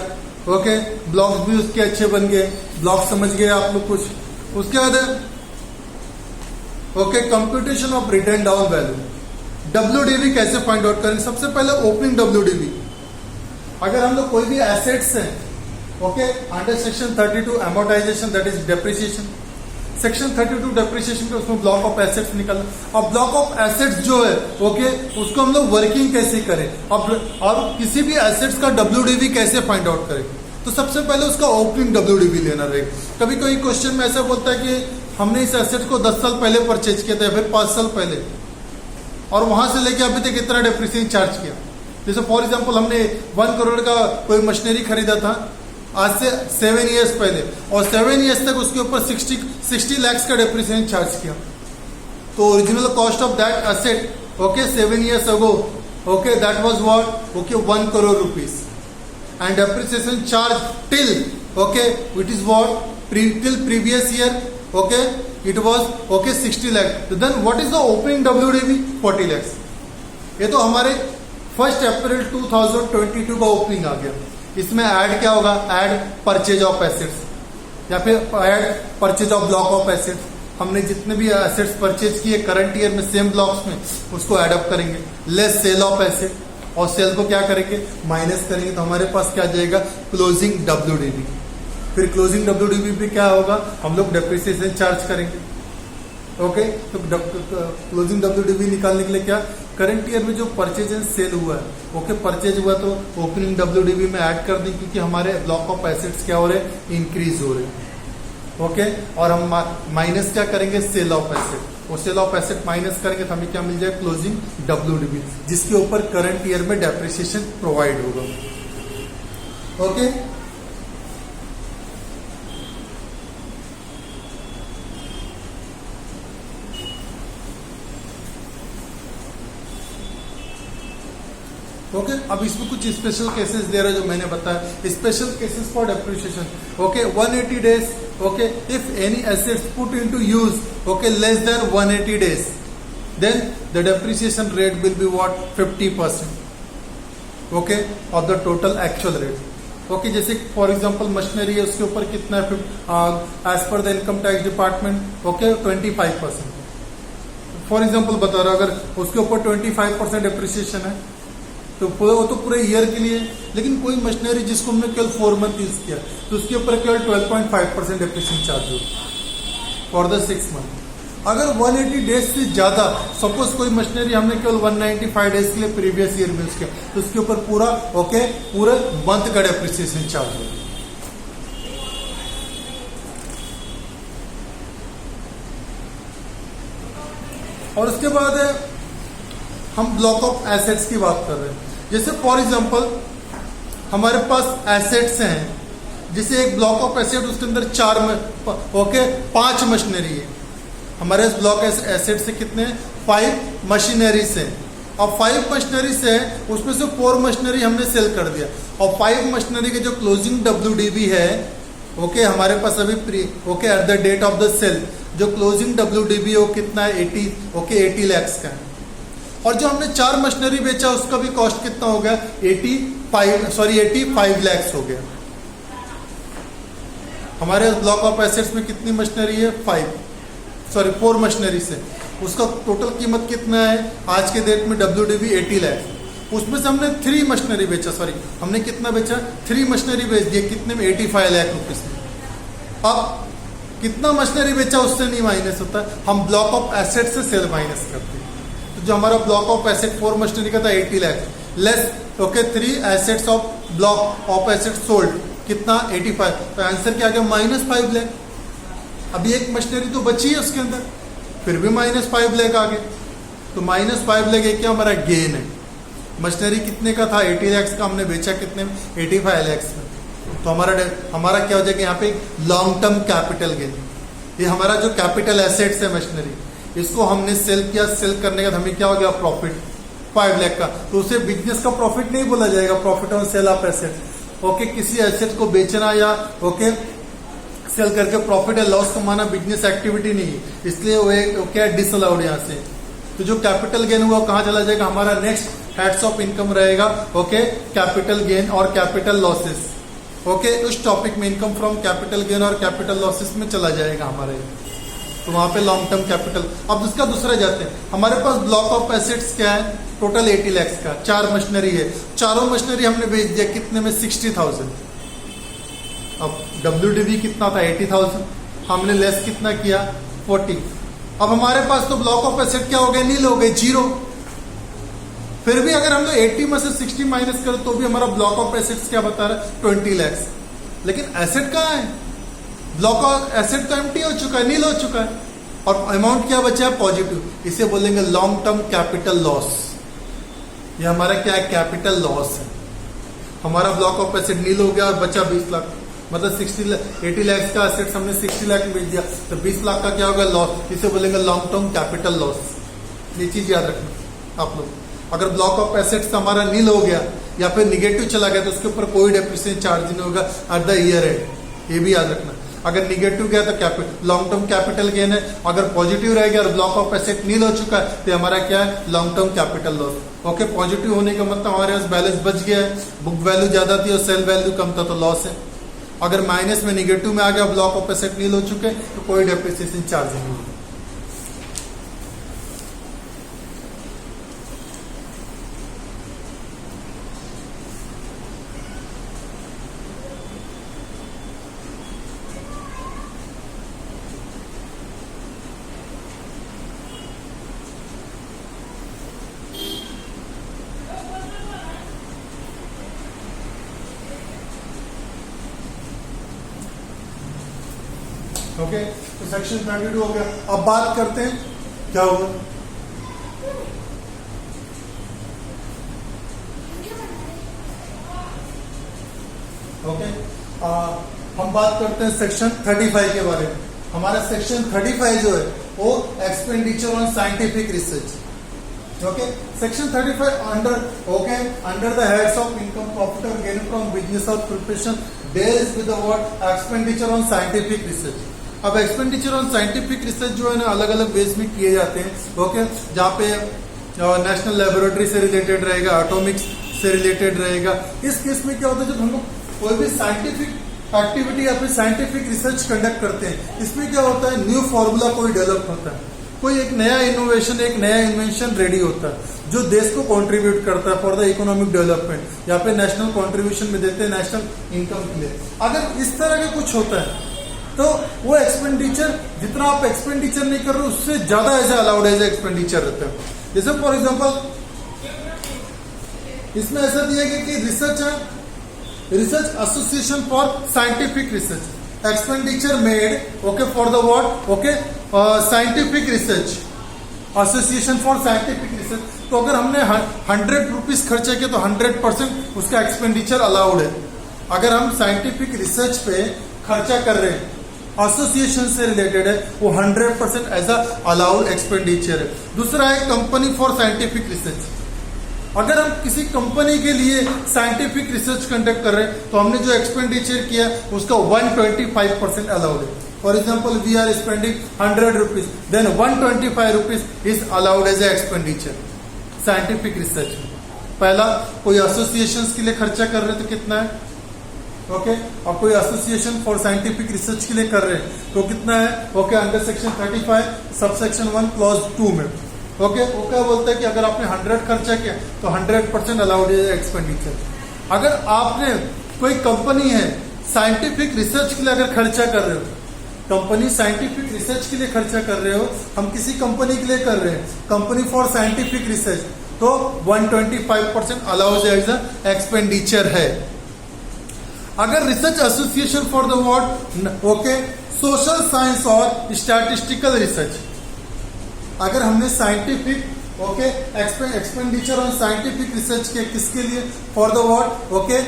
Okay, blocks भी उसके अच्छे बन गए, block समझ गए आप लोग कुछ। उसके बाद है okay, computation of return down value. WDV कैसे फाइंड आउट करेंगे, सबसे पहले ओपनिंग WDV। अगर हम लोग कोई भी एसेट्स हैं, okay, under section 32 amortisation that is depreciation, section 32 depreciation के उसमें ब्लॉक ऑफ एसेट्स निकलना। अब ब्लॉक ऑफ एसेट्स जो है, ओके, उसको हम लोग वर्किंग कैसे करें, अब और किसी भी एसेट्स का WDV कैसे फाइंड आउट करें, तो सबसे पहले उसका ओपनिंग WDV लेना रहेगा। कभी कोई क्वेश्चन में ऐसा बोलता है कि हमने इस एसेट को 10 साल पहले परचेज किया था, फिर 5 साल पहले, और वहां से लेके अभी तक इतना डेप्रिसिएशन चार्ज किया। जैसे फॉर एग्जांपल हमने 1 करोड़ का कोई मशीनरी खरीदा था आज से 7 इयर्स पहले, और 7 इयर्स तक उसके ऊपर 60 लाख का डेप्रिसिएशन चार्ज किया, तो original cost of that asset okay 7 years ago okay that was what, okay 1 crore rupees, and depreciation charge till okay it is what, till previous year okay it was okay 60 lakh. Then what is the opening WDV? 40 lakhs. ये तो हमारे 1 अप्रैल 2022 का opening आ गया। इसमें add क्या होगा, add purchase of assets या फिर add purchase of block of assets. हमने जितने भी एसेट्स परचेज किए करंट ईयर में सेम ब्लॉक्स में, उसको एडअप करेंगे। लेस सेल ऑफ एसेट, और सेल को क्या करेंगे, माइनस करेंगे, तो हमारे पास क्या जाएगा, क्लोजिंग WDV। फिर क्लोजिंग WDV पे क्या होगा, हम लोग डेप्रिसिएशन चार्ज करेंगे। ओके, तो क्लोजिंग WDV निकालने के लिए क्या, करंट ईयर में जो परचेज एंड सेल हुआ है, ओके, परचेज हुआ तो ओपनिंग WDV में ऐड कर दें, क्योंकि हमारे ब्लॉक ऑफ एसेट्स क्या हो रहे हैं, इंक्रीज हो रहे हैं। ओके, और हम माइनस क्या करेंगे, सेल ऑफ एसेट, और सेल ऑफ एसेट माइनस करेंगे तो हमें क्या मिल जाए, क्लोजिंग WDV, जिसके ऊपर करंट ईयर में डेप्रिसिएशन प्रोवाइड होगा। ओके, ओके, अब इसमें कुछ स्पेशल केसेस दे रहा है जो मैंने बताया, special cases for depreciation. Okay, 180 days, okay, if any assets put into use okay less than 180 days, then the depreciation rate will be what, 50% okay of the total actual rate. Okay, जैसे for example machinery है, उसके ऊपर कितना है, as per the income tax department okay 25%। For example बता रहा, अगर उसके ऊपर 25% डेप्रिसिएशन है तो वो तो पूरे ईयर के लिए, लेकिन कोई मशीनरी जिसको हमने केवल 4 मंथ यूज किया तो उसके ऊपर केवल 12.5% डेप्रिसिएशन चार्ज होगा फॉर द 6 मंथ। अगर 180 डेज से ज्यादा, सपोज कोई मशीनरी हमने केवल 195 डेज के लिए प्रीवियस ईयर में यूज किया, तो उसके ऊपर पूरा ओके पूरे मंथ का डेप्रिसिएशन चार्ज होगा। और उसके बाद हम ब्लॉक ऑफ एसेट्स की बात कर रहे हैं। जैसे फॉर एग्जांपल हमारे पास एसेट्स हैं, जैसे एक ब्लॉक ऑफ एसेट, उसके अंदर 5 मशीनरी है। हमारे ब्लॉक एसेट से कितने 5 मशीनरीज हैं। अब 5 मशीनरीज है, उसमें से 4 मशीनरी हमने सेल कर दिया, और 5 मशीनरी के जो क्लोजिंग WDV है, ओके, हमारे पास अभी at the date of the sale जो क्लोजिंग WDV वो कितना है 80 lakhs का है। और जो हमने 4 मशीनरी बेचा उसका भी कॉस्ट कितना हो गया 85 lakhs हो गया। हमारे ब्लॉक ऑफ एसेट्स में कितनी मशीनरी है 4 मशीनरी से, उसका टोटल कीमत कितना है आज के डेट में WDV 80 lakhs। उसमें से हमने 3 मशीनरी बेचा, हमने कितना बेचा 3 मशीनरी बेच दिए, कितने में 85 लाख रुपीस में। अब कितना मशीनरी बेचा उससे नहीं माइनस होता, हम ब्लॉक ऑफ एसेट से सेल माइनस करते हैं। तो जो हमारा ब्लॉक ऑफ एसेट 4 मशीनरी का था 80 lakh less 3 assets of block of asset sold कितना 85, तो आंसर क्या आ गया -5 लाख। अभी एक मशीनरी तो बची है उसके अंदर, फिर भी -5 लाख आ गए, तो -5 लाख क्या हमारा गेन है। मशीनरी कितने का था 80 lakhs का, हमने बेचा कितने में 85 lakhs में, तो हमारा क्या हो जाएगा यहाँ पे लॉन्ग टर्म कैपिटल गेन। ये हमारा जो कैपिटल एसेट्स है मशीनरी, इसको हमने सेल किया, सेल करने का हमें क्या हो गया प्रॉफिट 5 लाख का, तो उसे बिजनेस का प्रॉफिट नहीं बोला जाएगा, profit on sale of asset. Okay, किसी एसेट को बेचना या सेल करके प्रॉफिट या लॉस कमाना बिजनेस एक्टिविटी नहीं है, इसलिए वो एक क्या डिसअलाउड यहाँ से। तो जो कैपिटल गेन हुआ कहाँ चला जाएगा, हमारा नेक्स्ट हेड्स ऑफ इनकम रहेगा कैपिटल गेन और कैपिटल लॉसेस। उस टॉपिक में इनकम फ्रॉम कैपिटल गेन और कैपिटल लॉसेस में चला जाएगा हमारे, तो वहां पे लॉन्ग टर्म कैपिटल। अब उसका दूसरा जाते हैं, हमारे पास ब्लॉक ऑफ एसेट्स क्या है टोटल 80 lakhs का, 4 मशीनरी है, चारों मशीनरी हमने बेच दिया कितने में 60,000। अब WDV कितना था 80,000, हमने लेस कितना किया 40। अब हमारे पास तो ब्लॉक ऑफ एसेट क्या हो गए, नील हो गए, 0। फिर भी अगर हम लोग 80 में से 60 माइनस करें तो भी हमारा ब्लॉक ऑफ एसेट्स क्या बता रहा है 20 lakhs। लेकिन एसेट कहाँ है, ब्लॉक ऑफ एसेट तो एम्प्टी हो चुका है, नील हो चुका है, और अमाउंट क्या बचा है पॉजिटिव, इसे बोलेंगे लॉन्ग टर्म कैपिटल लॉस। ये हमारा क्या है कैपिटल लॉस है। हमारा ब्लॉक ऑफ एसेट नील हो गया और बचा 20 लाख, मतलब 80 lakhs का एसेट हमने 60 लाख में बेच दिया, तो 20 लाख का क्या होगा लॉस, इसे बोलेंगे लॉन्ग टर्म कैपिटल लॉस। ये चीज याद रखना आप लोग। अगर ब्लॉक ऑफ एसेट्स हमारा नील हो गया या फिर निगेटिव चला गया तो उसके ऊपर कोई डेप्रिसिएशन चार्ज नहीं होगा एट द ईयर एंड, ये भी याद रखना। अगर निगेटिव गया तो लॉन्ग टर्म कैपिटल गेन है, अगर पॉजिटिव रह गया और ब्लॉक ऑफ एसेट नील हो चुका है तो हमारा क्या है long term capital loss. Positive होने का मतलब हमारे पास बैलेंस बच गया है, बुक वैल्यू ज्यादा थी और सेल वैल्यू कम था तो लॉस है। अगर माइनस में निगेटिव में आ गया, ब्लॉक ऑफ एसेट नील हो चुके तो कोई डेप्रिसिएशन चार्ज नहीं होगा। ओके, तो सेक्शन 22 हो गया। अब बात करते हैं क्या होगा, हम बात करते हैं सेक्शन 35 के बारे में। हमारा सेक्शन 35 जो है वो expenditure on scientific research. Section 35 under the heads of income profit और गेन फ्रॉम बिजनेस और preparation deals with the word expenditure on scientific research। अब एक्सपेंडिचर ऑन साइंटिफिक रिसर्च जो है ना अलग अलग बेस में किए जाते हैं। जहाँ पे नेशनल लेबोरेटरी से रिलेटेड रहेगा, एटॉमिक्स से रिलेटेड रहेगा। इस केस में क्या होता है, जब हम लोग कोई भी साइंटिफिक एक्टिविटी या फिर साइंटिफिक रिसर्च कंडक्ट करते हैं, इसमें क्या होता है न्यू फॉर्मूला कोई डेवलप होता है, कोई एक नया इनोवेशन, एक नया इन्वेंशन रेडी होता है जो देश को कंट्रीब्यूट करता है फॉर द इकोनॉमिक डेवलपमेंट या फिर नेशनल कंट्रीब्यूशन में देते हैं नेशनल इनकम के लिए। अगर इस तरह का कुछ होता है तो वो एक्सपेंडिचर, जितना आप एक्सपेंडिचर नहीं कर रहे उससे ज्यादा ऐसा अलाउड एज एक्सपेंडिचर रहता है। जैसे फॉर एग्जाम्पल इसमें ऐसा दिया गया कि रिसर्च है, research association for scientific research, expenditure made for the what scientific research association for scientific research, तो अगर हमने 100 रुपीज खर्चा किया तो 100% उसका एक्सपेंडिचर अलाउड है। अगर हम साइंटिफिक रिसर्च पे खर्चा कर रहे हैं, एसोसिएशन से रिलेटेड है, वो 100% एज अ अलाउड एक्सपेंडिचर है। दूसरा है कंपनी फॉर साइंटिफिक रिसर्च। अगर हम किसी कंपनी के लिए साइंटिफिक रिसर्च कंडक्ट कर रहे हैं तो हमने जो एक्सपेंडिचर किया उसका 125% अलाउड है। For example we are spending 100 rupees, then 125 rupees is allowed as a expenditure scientific research में। पहला, कोई एसोसिएशन के लिए खर्चा कर रहे हैं तो कितना है, ओके और कोई एसोसिएशन फॉर साइंटिफिक रिसर्च के लिए कर रहे हैं तो कितना है, okay under section 35 subsection 1 clause 2 में, ओके वो क्या बोलता है कि अगर आपने 100 खर्चा किया तो 100% अलाउड है एक्सपेंडिचर। अगर आपने कोई कंपनी है साइंटिफिक रिसर्च के लिए अगर खर्चा कर रहे हो, कंपनी साइंटिफिक रिसर्च के लिए खर्चा कर रहे हो, हम किसी कंपनी के लिए कर रहे हैं, कंपनी फॉर साइंटिफिक रिसर्च, तो 125% अलाउड एज एक्सपेंडिचर है। अगर research association for the word, okay social science और स्टैटिस्टिकल रिसर्च, अगर हमने scientific okay expenditure on scientific research के किसके लिए, for the word okay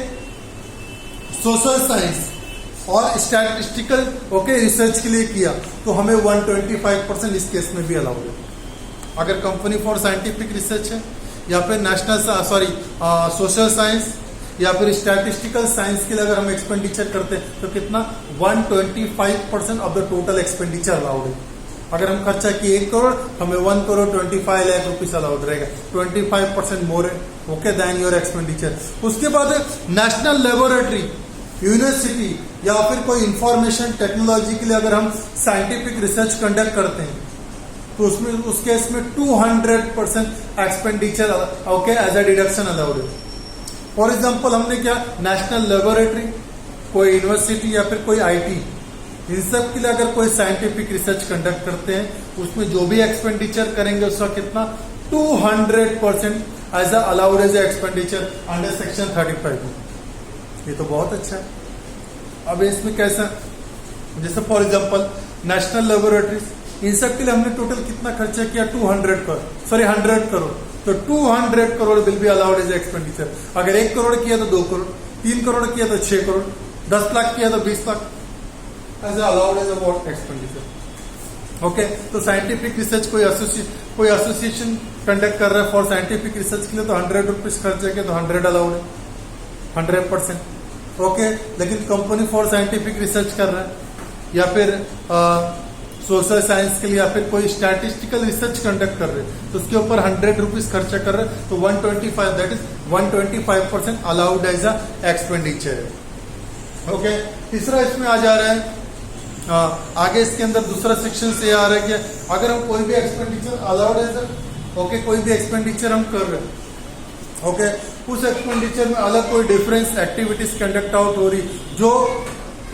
social science और स्टैटिस्टिकल ओके रिसर्च के लिए किया तो हमें 125% इस केस में भी अलाउड है। अगर कंपनी फॉर साइंटिफिक रिसर्च है या फिर नेशनल सोशल साइंस या फिर स्टैटिस्टिकल साइंस के लिए अगर हम एक्सपेंडिचर करते हैं तो कितना 125% of the total expenditure allowed है। अगर हम खर्चा किए 1 करोड़, हमें 1 करोड़ 25 लाख रुपीज अलाउड रहेगा, 25% मोर है ओके देन योर एक्सपेंडिचर। उसके बाद नेशनल लेबोरेटरी, यूनिवर्सिटी या फिर कोई इंफॉर्मेशन टेक्नोलॉजी के लिए अगर हम साइंटिफिक रिसर्च कंडक्ट करते हैं तो उसमें उस केस में 200% expenditure okay as a deduction allowed है। फॉर एग्जाम्पल हमने क्या, नेशनल लेबोरेटरी, कोई यूनिवर्सिटी या फिर कोई आईटी, इन सब के लिए अगर कोई साइंटिफिक रिसर्च कंडक्ट करते हैं उसमें जो भी एक्सपेंडिचर करेंगे उसका कितना 200% as allowed as expenditure under section 35। ये तो बहुत अच्छा है। अब इसमें कैसा, जैसे फॉर एग्जांपल नेशनल लेबोरेटरीज, इन सब के लिए हमने टोटल कितना खर्चा किया 100 करोड़, तो 200 crore will be allowed as expenditure. अगर 1 करोड़ किया तो 2 करोड़, 3 करोड़ किया तो 6 करोड़, 10 लाख किया तो 20 lakh as allowed as about expenditure. Okay, तो साइंटिफिक रिसर्च कोई एसोसिएशन कंडक्ट कर रहा है फॉर साइंटिफिक रिसर्च के लिए तो 100 रुपीज खर्चा किया तो 100 अलाउड है, 100%। ओके, लेकिन कंपनी फॉर साइंटिफिक रिसर्च कर रहा है या फिर सोशल साइंस के लिए या फिर कोई स्टैटिस्टिकल रिसर्च कंडक्ट कर रहे हैं तो उसके ऊपर 100 रुपीज खर्चा कर रहे हैं तो 125 that is 125% allowed as a expenditure है। ओके, तीसरा इसमें आ जा रहा है, आगे इसके अंदर दूसरा सेक्शन से आ रहा है कि अगर हम कोई भी एक्सपेंडिचर अलाउड एज ओके कोई भी एक्सपेंडिचर हम कर रहे हैं, ओके उस एक्सपेंडिचर में अलग कोई डिफरेंस एक्टिविटीज कंडक्ट आउट हो रही जो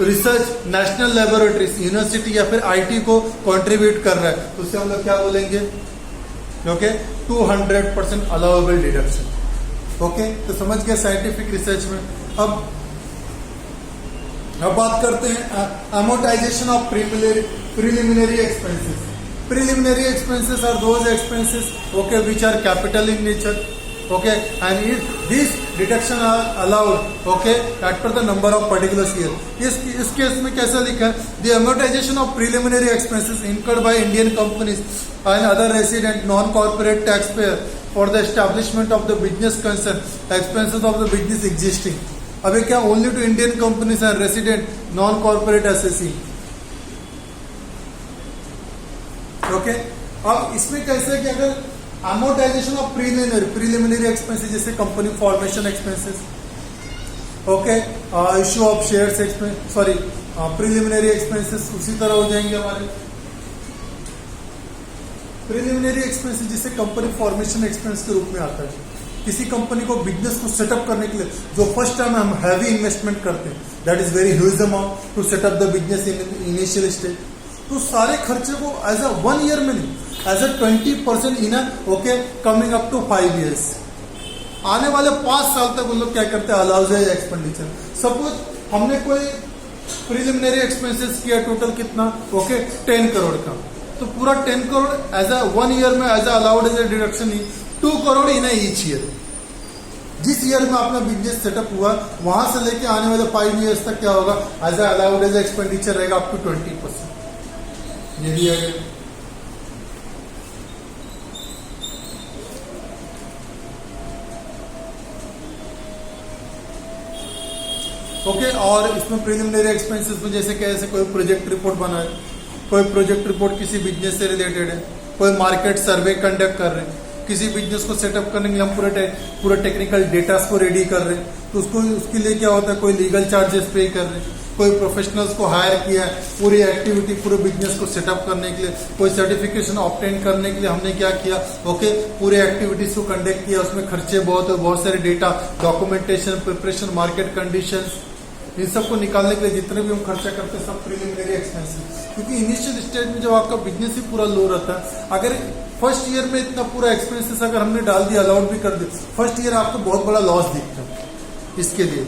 रिसर्च नेशनल लेबोरेटरीज, यूनिवर्सिटी या फिर आईटी को कंट्रीब्यूट कर रहा है तो उससे हम लोग क्या बोलेंगे, ओके 200% अलाउेबल डिडक्शन। ओके, तो समझ गए साइंटिफिक रिसर्च में। अब बात करते हैं amortisation of preliminary expenses. Preliminary expenses are those expenses okay which are capital in nature, okay, and these deduction are allowed, okay, as per the number of particulars here. इस case में कैसा लिखा है, the amortization of preliminary expenses incurred by Indian companies and other resident non-corporate taxpayer for the establishment of the business concern, expenses of the business existing. अबे क्या only to Indian companies and resident non-corporate assessee. Okay, अब इसमें कैसे है कि अगर amortisation of preliminary expenses जैसे company formation expenses, okay issue of shares expense, sorry preliminary expenses उसी तरह हो जाएंगे हमारे। प्रीलिमिनरी एक्सपेंसेस जिसे कंपनी फॉर्मेशन एक्सपेंस के रूप में आता है, किसी कंपनी को बिजनेस को सेटअप करने के लिए जो फर्स्ट टाइम हम हैवी इन्वेस्टमेंट करते हैं, that is very huge amount to set up the business in initial stage, तो सारे खर्चे को एज अ 1 ईयर में नहीं, as a 20% in okay coming up to 5 years, आने वाले 5 साल तक उन लोग क्या करते हैं अलाउड है एक्सपेंडिचर। सपोज हमने कोई प्रिलिमिनरी एक्सपेंसेस किया टोटल कितना, ओके 10 करोड़ का, तो पूरा 10 करोड़ एज अ 1 ईयर में as allowed as a deduction 2 crore in each year. जिस ईयर में अपना बिजनेस सेटअप हुआ वहां से लेके आने वाले 5 ईयर्स तक क्या होगा, एज अलाउड एज एक्सपेंडिचर रहेगा अप टू 20%। ये दिया गया। ओके और इसमें प्रिलिमिनरी एक्सपेंसेस में जैसे कैसे कोई प्रोजेक्ट रिपोर्ट बना है, कोई प्रोजेक्ट रिपोर्ट किसी बिजनेस से रिलेटेड है, कोई मार्केट सर्वे कंडक्ट कर रहे हैं, किसी बिजनेस को सेटअप करने के लिए हम पूरा टेक्निकल डेटा को रेडी कर रहे हैं, तो उसके लिए क्या होता है, कोई लीगल चार्जेस पे कर रहे हैं, कोई प्रोफेशनल्स को हायर किया है पूरी एक्टिविटी पूरे बिजनेस को सेटअप करने के लिए, कोई सर्टिफिकेशन ऑब्टेन करने के लिए हमने क्या किया, ओके पूरे एक्टिविटीज को कंडक्ट किया, उसमें खर्चे बहुत सारे data, documentation, preparation, market conditions, इन सबको निकालने के लिए जितने भी हम खर्चा करते हैं सब प्रिलिमिनरी एक्सपेंसेस। क्योंकि इनिशियल स्टेज में जब आपका बिजनेस ही पूरा लो रहता है, अगर फर्स्ट ईयर में इतना पूरा एक्सपेंसेस अगर हमने डाल दिया, अलाउड भी कर दिया, फर्स्ट ईयर आपको बहुत बड़ा लॉस दिखता है इसके लिए।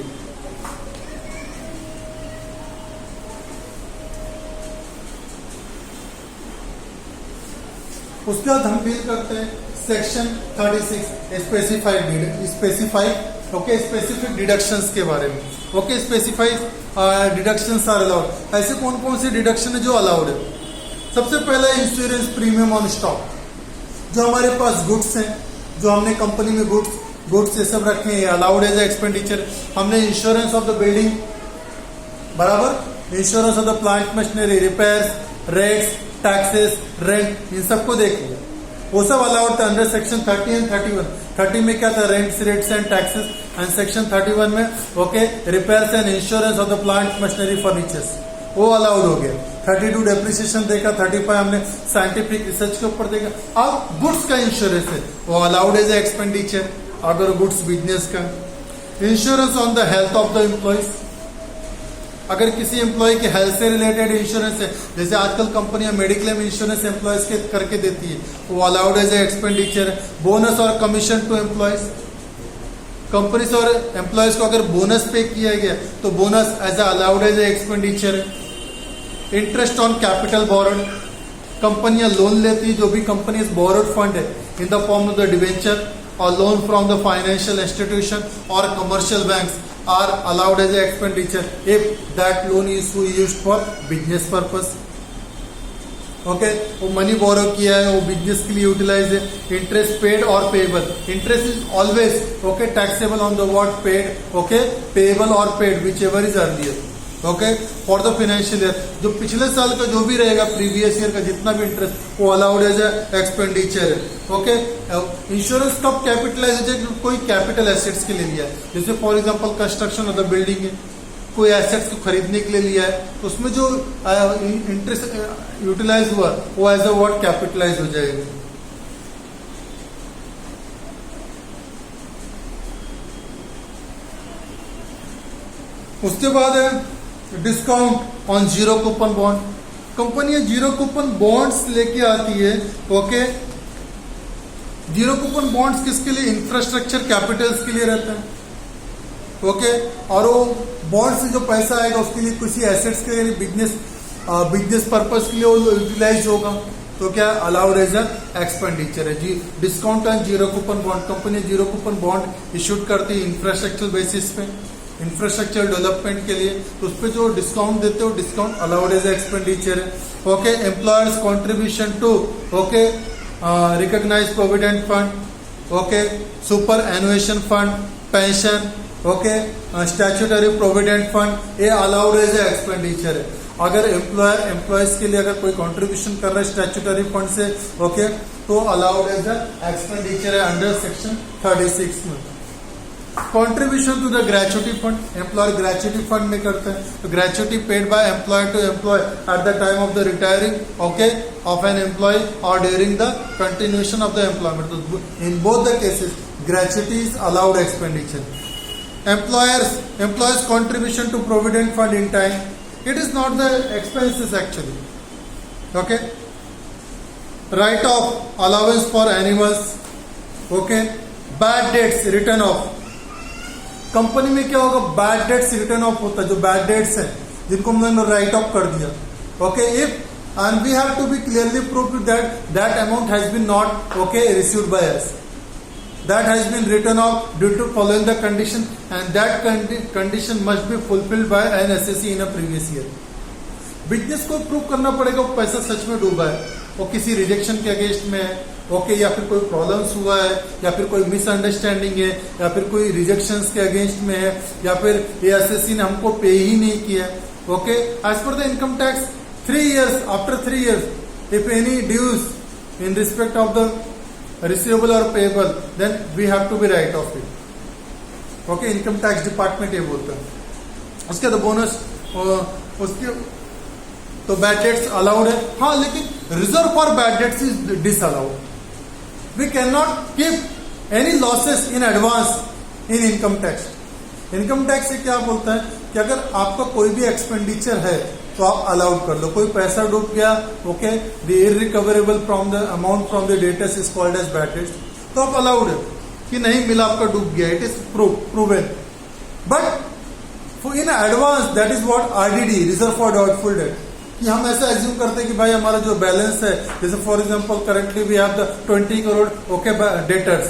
उसके बाद हम डील करते हैं सेक्शन 36 स्पेसिफिक डिडक्शंस के बारे में। Okay specified deductions are allowed. ऐसे कौन कौन से डिडक्शन है जो अलाउड है? सबसे पहला इंश्योरेंस प्रीमियम ऑन स्टॉक, जो हमारे पास गुड्स हैं, जो हमने कंपनी में गुड्स ये सब रखे हैं, अलाउड एज एक्सपेंडिचर। हमने इंश्योरेंस ऑफ द बिल्डिंग बराबर, insurance of the plant machinery, repairs, rates, taxes, rent, इन सबको देख लिया, वो सब अलाउड था अंडर सेक्शन 30 एंड 31। 30 में क्या था, rents, rates and taxes, and section 31 में okay repairs and insurance of the plant machinery furnitures, वो अलाउड हो गया। 32 डेप्रिसिएशन देखा, 35 हमने साइंटिफिक रिसर्च के ऊपर देखा। अब गुड्स का इंश्योरेंस है, वो अलाउड एज एक्सपेंडिचर अगर गुड्स बिजनेस का। Insurance on the health of the employees, अगर किसी एम्प्लॉय के हेल्थ से रिलेटेड इंश्योरेंस है, जैसे आजकल कंपनियां मेडिक्लेम इंश्योरेंस एम्प्लॉयज के करके देती है, वो allowed as a expenditure. Bonus और कमीशन टू एम्प्लॉयज, कंपनीज और एम्प्लॉयज को अगर बोनस पे किया गया तो bonus as allowed as a expenditure. Interest on capital borrowed, कंपनियां लोन लेती है, जो भी कंपनी बोरोड फंड है in the form of the debenture और loan from the financial institution और commercial banks are allowed as a expenditure if that loan is used for business purpose. Okay वो money borrow किया है, वो business के लिए utilise है। Interest paid और payable, interest is always okay taxable on the what paid, okay payable और paid whichever is earlier, okay for the financial year. जो पिछले साल का जो भी रहेगा, प्रीवियस ईयर का जितना भी इंटरेस्ट, वो अलाउड एज एक्सपेंडिचर है। ओके इंश्योरेंस कब कैपिटलाइज हो जाए? कोई कैपिटल एसेट्स के लिए लिया है, जैसे for example construction of the building है, कोई एसेट्स को खरीदने के लिए लिया है, तो उसमें जो इंटरेस्ट यूटिलाइज हुआ वो एज अ व्हाट कैपिटलाइज हो जाएगा। उसके बाद है discount on zero coupon bond. कंपनियां जीरो कूपन बॉन्ड्स लेके आती है, ओके जीरो कूपन बॉन्ड्स किसके लिए? इंफ्रास्ट्रक्चर कैपिटल्स के लिए रहता है, ओके और वो बॉन्ड से जो पैसा आएगा उसके लिए किसी एसेट्स के लिए बिजनेस पर्पस के लिए वो यूटिलाइज होगा, तो क्या अलाउड एज एक्सपेंडिचर है जी। Discount on zero coupon bond, company zero coupon bond issued करती है इंफ्रास्ट्रक्चर बेसिस पे, इंफ्रास्ट्रक्चर डेवलपमेंट के लिए, तो उस पर जो डिस्काउंट देते हो डिस्काउंट अलाउड एज एक्सपेंडिचर है। Okay employer's contribution to okay recognise provident fund, okay superannuation fund, pension, okay statutory provident fund, ये अलाउड एज एक्सपेंडिचर है। अगर एम्प्लॉयज के लिए अगर कोई कंट्रीब्यूशन कर रहा है स्टैट्यूटरी फंड से, ओके तो अलाउड एज एक्सपेंडिचर है अंडर सेक्शन 36 में। Contribution to the gratuity fund, employer gratuity fund में करते हैं, तो gratuity paid by employer to employee at the time of the retiring okay of an employee और during the continuation of the employment, तो in both the cases gratuity is allowed expenditure. Employer's contribution to provident fund in time, it is not the expenses actually, okay. Write off allowance for animals, okay. Bad debts written off, company में क्या होगा, bad debts return of होता है, जो bad debts है जिनको हमने right of कर दिया, okay if and we have to be clearly proved that that amount has been not received by us. That has been written off due to following the condition, and that condition must be fulfilled by an assessee in a previous year. Business को prove करना पड़ेगा वो पैसा सच में डूबा है, वो किसी रिजेक्शन के अगेंस्ट में है, या फिर कोई प्रॉब्लम्स हुआ है, या फिर कोई मिसअंडरस्टैंडिंग है, या फिर कोई रिजेक्शंस के अगेंस्ट में है, या फिर ये एसएससी ने हमको पे ही नहीं किया. As per the income tax 3 years, after 3 years, if any dues in respect of the receivable or payable, then we have to be write off it. Income tax department ये बोलता है. उसके तो बोनस उसके तो बैड डेट्स अलाउड है, हाँ, लेकिन reserve for bad debts is disallowed. We can not keep any losses in advance in income tax. Income tax से क्या बोलता है कि अगर आपका कोई भी एक्सपेंडिचर है तो आप अलाउड कर लो. कोई पैसा डूब गया, the irrecoverable from the amount from the debtors is called as bad debts, तो आप अलाउड है कि नहीं मिला, आपका डूब गया, it is proven. But in advance that is what RDD, reserve for doubtful date, कि हम ऐसा एज्यूम करते हैं कि भाई हमारा जो बैलेंस है, जैसे for example currently we have the 20 crore debtors,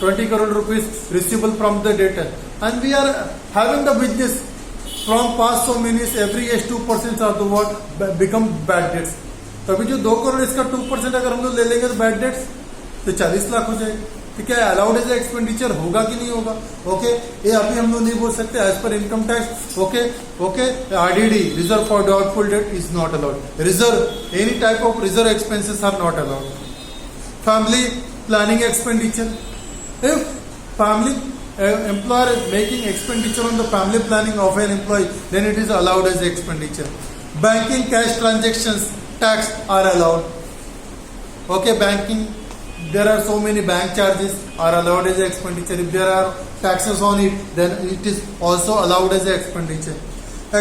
20 crore rupees receivable from the debtor, and we are having the business from past so many every year 2% of the what become bad debts. तो अभी जो 2 करोड़ इसका 2% अगर हम लोग ले लेंगे तो बैड डेट्स तो 40 लाख हो जाएगा. तो क्या अलाउड एज एक्सपेंडिचर होगा कि नहीं होगा? ये अभी हम लोग नहीं बोल सकते. As per income tax RDD, reserve for doubtful debt, is not allowed. Reserve, any type of reserve expenses are not allowed. Family planning expenditure, if family employer is making expenditure on the family planning of an employee, then it is allowed as expenditure. Banking cash transactions tax are allowed. Banking, there are so many bank charges are allowed as expenditure. If there are taxes on it, then it is also allowed as expenditure.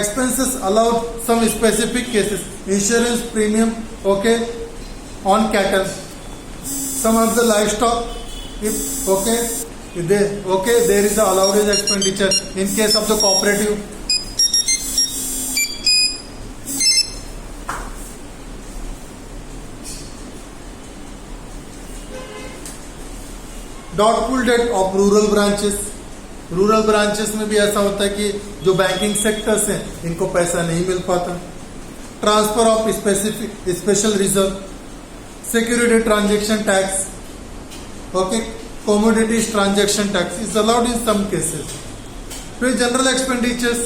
Expenses allowed, some specific cases, insurance premium, on cattle, some of the livestock, if there is a allowed as expenditure. In case of the cooperative, doubtful debt of rural branches में भी ऐसा होता है कि जो banking sectors हैं इनको पैसा नहीं मिल पाता. Transfer of special reserve, security transaction tax, commodities transaction tax is allowed in some cases. फिर जनरल एक्सपेंडिचर्स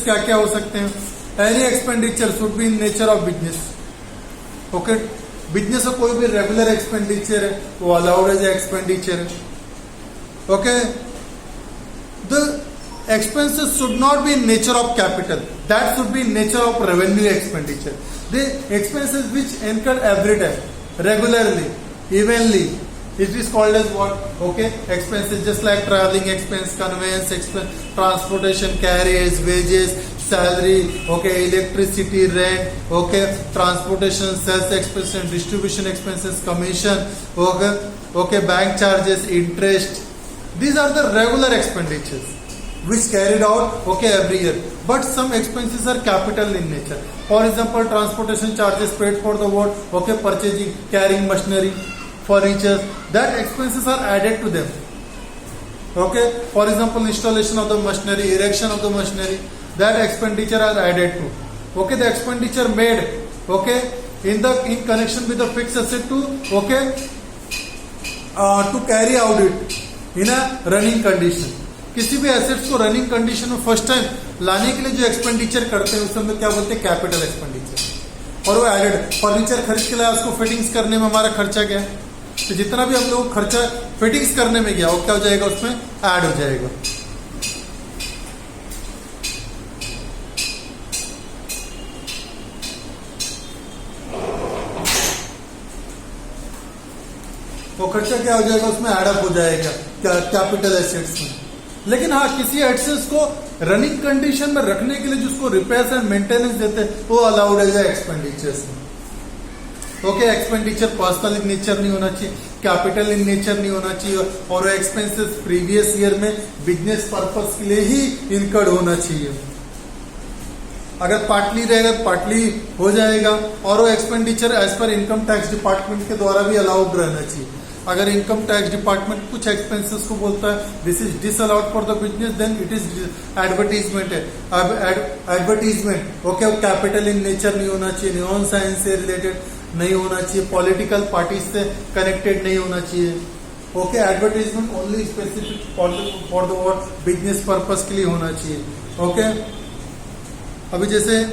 क्या क्या हो सकते हैं? Any expenditure should be in nature of business. Business का कोई भी रेगुलर एक्सपेंडिचर है वो अलाउड एज एक्सपेंडिचर है. The expenses should not be in nature of capital, that should be in nature of revenue expenditure. The expenses which incurred every time, regularly, evenly, it is called as what? Expenses, just like traveling expense, conveyance expense, transportation, carriage, wages, salary, electricity, rent, transportation, sales expenses, distribution expenses, commission, bank charges, interest. These are the regular expenditures which carried out every year. But some expenses are capital in nature. For example, transportation charges paid for the what? Purchasing, carrying machinery, furniture, that expenses are added to them. For example, installation of the machinery, erection of the machinery, that expenditure are added to. The expenditure made in connection with the fixed asset to carry out it in a running condition. किसी भी assets को running condition में first time लाने के लिए जो expenditure करते हैं उस समय क्या बोलते हैं? Capital expenditure. और वो एडेड, फर्नीचर खरीद के लाया, उसको फिटिंग्स करने में हमारा खर्चा गया, तो जितना भी हम लोग खर्चा फिटिंग्स करने में गया वो क्या हो जाएगा? उसमें ऐड हो जाएगा. वो खर्चा क्या हो जाएगा? उसमें एडअप हो जाएगा कैपिटल एसेट्स में. लेकिन हाँ, किसी एसेट्स को रनिंग कंडीशन में रखने के लिए जिसको रिपेयर्स एंड मेंटेनेंस देते हैं वो अलाउड है एक्सपेंडिचर्स में. एक्सपेंडिचर पर्सनल इन नेचर नहीं होना चाहिए, कैपिटल इन नेचर नहीं होना चाहिए, और एक्सपेंसेस प्रीवियस ईयर में बिजनेस पर्पस के लिए ही इनकर्ड होना चाहिए. अगर पार्टली रहेगा पार्टली हो जाएगा, और वो expenditure as per income tax department के द्वारा भी अलाउड रहना चाहिए। अगर इनकम टैक्स डिपार्टमेंट कुछ एक्सपेंसेस को बोलता है this is disallowed for the business, then it is advertisement है। अब advertisement okay capital in nature नहीं होना चाहिए, नॉन साइंस से रिलेटेड नहीं होना चाहिए, पॉलिटिकल पार्टीज से कनेक्टेड नहीं होना चाहिए। Okay advertisement only specific for the word business purpose के लिए होना चाहिए। ओके अभी जैसे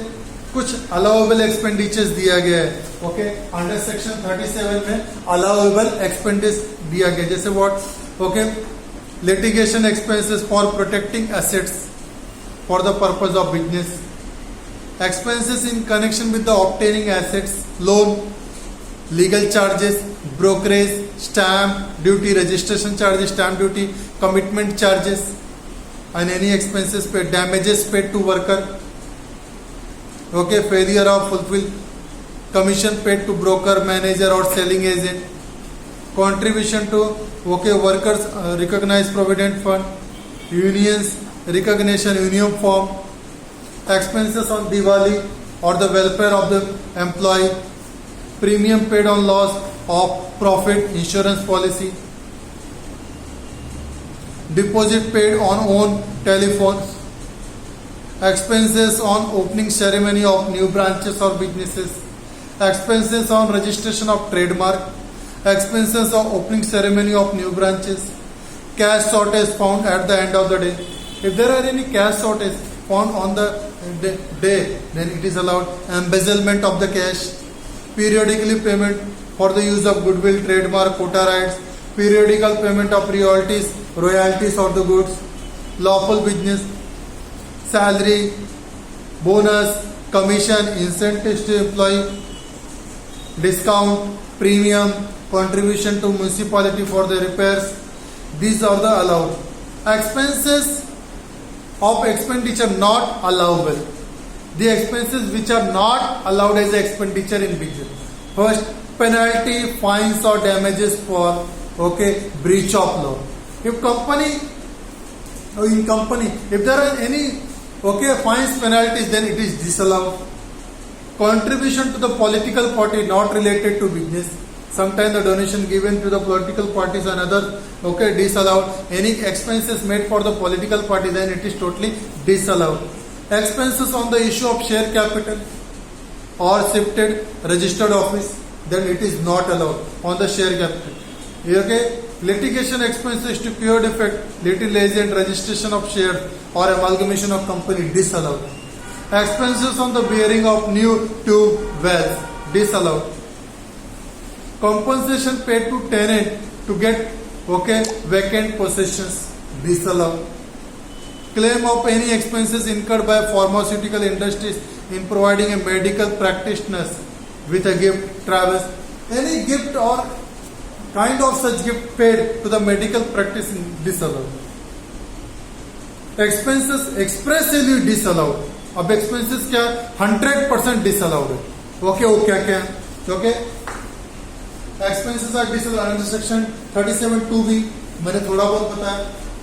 कुछ अलाउेबल एक्सपेंडिचर्स दिया गया है। ओके अंडर सेक्शन 37 में अलाउेबल एक्सपेंडिस दिया गया, जैसे what okay litigation expenses for protecting assets for the purpose of business, expenses in connection with the obtaining assets, loan, legal charges, brokerage, stamp duty, registration charges, stamp duty, commitment charges, and any expenses paid, damages paid to worker, okay, failure of fulfill, commission paid to broker, manager or selling agent, contribution to okay workers recognized provident fund, unions recognition union form, expenses on Diwali or the welfare of the employee, premium paid on loss of profit insurance policy, deposit paid on own telephones, expenses on opening ceremony of new branches or businesses, expenses on registration of trademark, expenses of opening ceremony of new branches, cash shortage found at the end of the day. If there are any cash shortage found on the day, then it is allowed. Embezzlement of the cash, periodically payment for the use of goodwill, trademark, quota rights, periodical payment of royalties or the goods, lawful business, salary, bonus, commission, incentives to employee, discount, premium, contribution to municipality for the repairs. These are the allowed. Expenses of expenditure not allowable. The expenses which are not allowed as expenditure in business. First, penalty, fines or damages for okay breach of law. If there are any okay fines, penalties, then it is disallowed. Contribution to the political party not related to business. Sometimes the donation given to the political parties and others, okay, disallowed. Any expenses made for the political party, then it is totally disallowed. Expenses on the issue of share capital or shifted registered office, then it is not allowed on the share capital. Okay, litigation expenses to pure defect, litigation and registration of shares or amalgamation of company, disallowed. Expenses on the bearing of new tube wells, disallowed. Compensation paid to tenant to get okay vacant possessions, disallowed. Claim of any expenses incurred by pharmaceutical industries in providing a medical practitioners with a gift, travels, any gift or kind of such gift paid to the medical practice, disallowed. Expenses expressly disallowed. अब expenses क्या 100% disallowed है. Okay वो क्या क्या okay expenses are disallowed under section 37(2)(b) मैंने थोड़ा बहुत बताया।